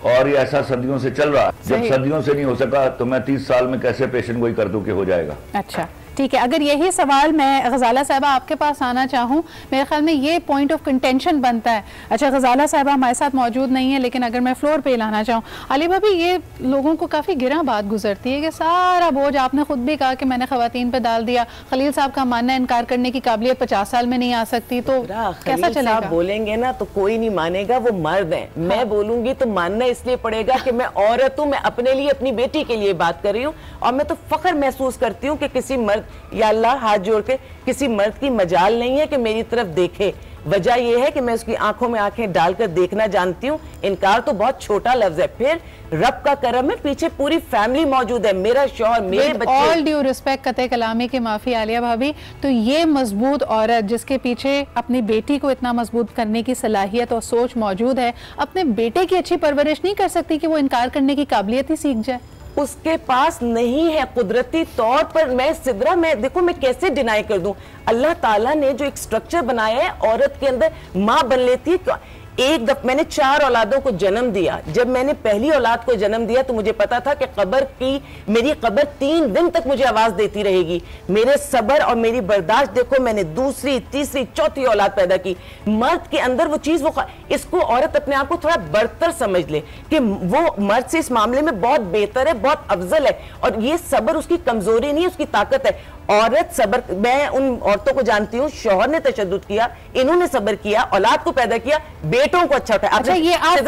और ये ऐसा सदियों से चल रहा है। जब सदियों से नहीं हो सका तो मैं 30 साल में कैसे पेशेंट गोई कर दूं कि हो जाएगा। अच्छा ठीक है, अगर यही सवाल मैं गजाला साहबा आपके पास आना चाहूँ, मेरे ख्याल में ये पॉइंट ऑफ कंटेंशन बनता है। अच्छा गजाला साहबा हमारे साथ मौजूद नहीं है, लेकिन अगर मैं फ्लोर पे लाना चाहूँ, अली भाभी ये लोगों को काफ़ी गिरा बात गुजरती है कि सारा बोझ आपने खुद भी कहा कि मैंने ख़वातीन पे डाल दिया। खलील साहब का मानना है इनकार करने की काबिलियत 50 साल में नहीं आ सकती, तो कैसा चलेगा? आप बोलेंगे ना तो कोई नहीं मानेगा, वो मर्द है। मैं बोलूंगी तो मानना इसलिए पड़ेगा कि मैं औरत हूँ, मैं अपने लिए, अपनी बेटी के लिए बात कर रही हूँ, और मैं तो फख्र महसूस करती हूँ कि किसी मर्द, या अल्लाह हाथ जोड़ के, किसी मर्द की मजाल नहीं है कि मेरी तरफ देखे। वजह यह है कि मैं उसकी आंखों में आंखें डालकर देखना जानती हूँ। इनकार तो बहुत छोटा लफ्ज है, फिर रब का करम है, पीछे पूरी फैमिली मौजूद है, मेरा शौहर, मेरे बच्चे। ऑल ड्यू रिस्पेक्ट, कते कलामी की माफी आलिया भाभी, तो ये मजबूत औरत जिसके पीछे अपनी बेटी को इतना मजबूत करने की सलाहियत और सोच मौजूद है, अपने बेटे की अच्छी परवरिश नहीं कर सकती कि वो इनकार करने की काबिलियत ही सीख जाए? उसके पास नहीं है कुदरती तौर पर। मैं सिदरा, मैं देखो मैं कैसे डिनाई कर दूं? अल्लाह ताला ने जो एक स्ट्रक्चर बनाया है, औरत के अंदर माँ बन लेती है। एक दफा मैंने 4 औलादों को जन्म दिया। जब मैंने पहली औलाद को जन्म दिया तो मुझे पता था कि कब्र की, मेरी कब्र 3 दिन तक मुझे आवाज देती रहेगी। मेरे सब्र और मेरी बर्दाश्त देखो, मैंने दूसरी, तीसरी, चौथी औलाद पैदा की। मर्द के अंदर वो चीज, वो इसको औरत अपने आप को थोड़ा बरतर समझ ले कि वो मर्द से इस मामले में बहुत बेहतर है, बहुत अफजल है, और ये सब्र उसकी कमजोरी नहीं है, उसकी ताकत है। औरत सब्र, मैं उन औरतों को जानती हूँ, शौहर ने तशद्दुद किया, इन्होंने सब्र किया, औलाद को पैदा किया, बेटों को अच्छा उठाया। अच्छा, ये आप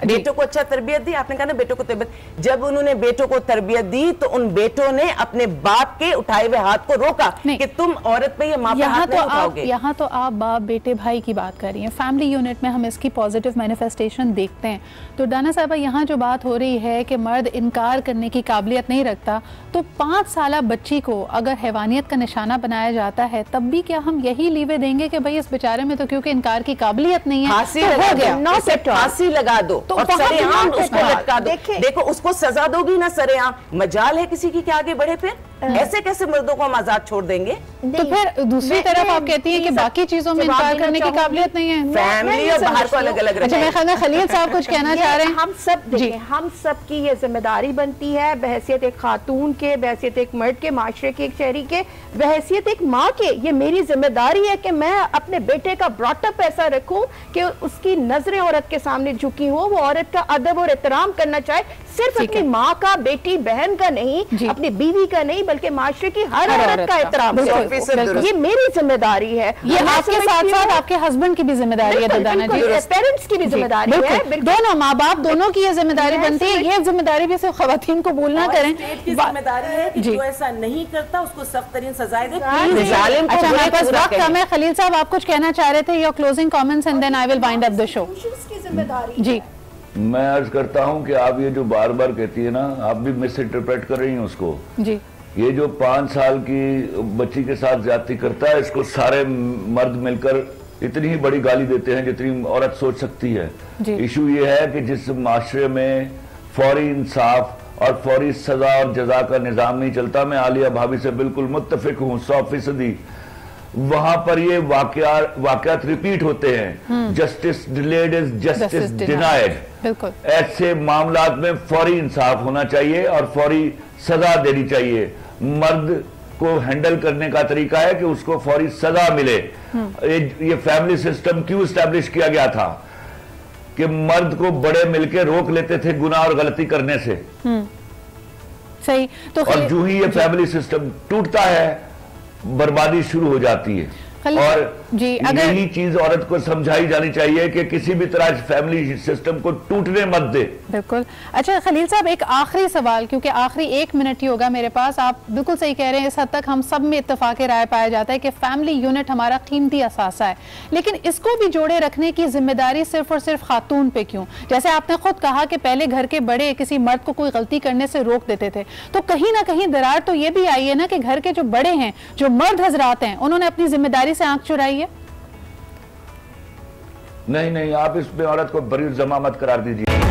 बेटों को अच्छा तरबियत दी, आपने कहा ना बेटों को तरबियत, जब उन्होंने बेटों को तरबियत दी तो उन बेटों ने अपने बाप के उठाए हुए हाथ को रोका कि तुम औरत पे, ये माँ पे हाथ नहीं उठाओगे। यहाँ तो आप बाप बेटे भाई की बात कर रही हैं, फैमिली यूनिट में हम इसकी पॉजिटिव मैनिफेस्टेशन देखते हैं। तो डाना साहबा, यहाँ जो बात हो रही है कि मर्द इनकार करने की काबिलियत नहीं रखता, तो 5 साल बच्ची को अगर हैवानियत का निशाना बनाया जाता है तब भी क्या हम यही लीवे देंगे कि भाई इस बेचारे में तो क्योंकि इनकार की काबिलियत नहीं है, फांसी तो लगा हो गया, फांसी लगा दो तो और सरेआम उसको लटका दो। देखो उसको सजा दोगी ना सरेआम, मजाल है किसी की आगे बढ़े? फिर ऐसे कैसे मर्दों को हम आजाद छोड़ देंगे? तो फिर दूसरी तरफ आप कहती हैं कि बाकी चीजों में इनकार करने की काबिलियत नहीं है, फैमिली और बाहर को अलग अलग। अच्छा, मैं ख्याल में खलील साहब कुछ कहना चाह रहे हैं। हम सब देखिए, हम सब की ये जिम्मेदारी बनती है बहैसियत एक खातून के, बहैसियत एक मर्द के, माशरे के, एक शहरी के, बहैसियत एक माँ के, ये मेरी जिम्मेदारी है कि मैं अपने बेटे का ब्रॉटअप ऐसा रखूं कि उसकी नजरें औरत के सामने झुकी हो, वो औरत का अदब और एहतराम करना चाहे, सिर्फ अपनी माँ का, बेटी बहन का नहीं, अपनी बीवी का नहीं, बल्कि माशरे की हर औरत का एहतराम। ये मेरी जिम्मेदारी है, ये आपके साथ साथ आपके हस्बैंड की भी जिम्मेदारी है दर्दाना जी, पेरेंट्स की भी जिम्मेदारी है, दोनों माँ बाप दोनों की ये जिम्मेदारी बनती है। ये जिम्मेदारी भी सिर्फ खवातीन को भूल ना करें, जिम्मेदारी है कि जो ऐसा नहीं करता उसको सख्त तरीन सजाएं दें। अच्छा, हमारे पास वक्त कम है। खलील साहब, आप कुछ कहना चाह रहे थे, your closing comments and then I will wind up the show. जी, मैं अर्ज करता हूं कि आप ये जो बार बार कहती है ना, आप भी मिस इंटरप्रेट कर रही हैं उसको जी। ये जो 5 साल की बच्ची के साथ ज्यादती करता है, इसको सारे मर्द मिलकर इतनी ही बड़ी गाली देते हैं जितनी औरत सोच सकती है। इशू ये है कि जिस माशरे में फौरी इंसाफ और फौरी सजा और जजा का निजाम नहीं चलता, मैं आलिया भाभी से बिल्कुल मुत्तफिक हूँ 100%। वहां पर ये वाकयात रिपीट होते हैं। Justice delayed is justice denied. ऐसे मामलात में फौरी इंसाफ होना चाहिए और फौरी सजा देनी चाहिए। मर्द को हैंडल करने का तरीका है कि उसको फौरी सजा मिले। ये फैमिली सिस्टम क्यों एस्टैब्लिश किया गया था कि मर्द को बड़े मिलकर रोक लेते थे गुनाह और गलती करने से। सही। तो और जो ही ये फैमिली सिस्टम टूटता है, बर्बादी शुरू हो जाती है। और जी, यही चीज औरत को समझाई जानी चाहिए कि किसी भी तरह फैमिली सिस्टम को टूटने मत दे। बिल्कुल। अच्छा खलील साहब, एक आखिरी सवाल, क्योंकि आखिरी 1 मिनट ही होगा मेरे पास। आप बिल्कुल सही कह रहे हैं, इस हद तक हम सब में इत्तेफाक राय पाया जाता है कि फैमिली यूनिट हमारा कीमती असासा है, लेकिन इसको भी जोड़े रखने की जिम्मेदारी सिर्फ और सिर्फ खातून पे क्यों? जैसे आपने खुद कहा कि पहले घर के बड़े किसी मर्द को कोई गलती करने से रोक देते थे, तो कहीं ना कहीं दरार तो ये भी आई है ना कि घर के जो बड़े हैं, जो मर्द हजरात हैं, उन्होंने अपनी जिम्मेदारी से आंख चुराई है। नहीं, आप इसमें औरत को बरी जमा मत करार दीजिए।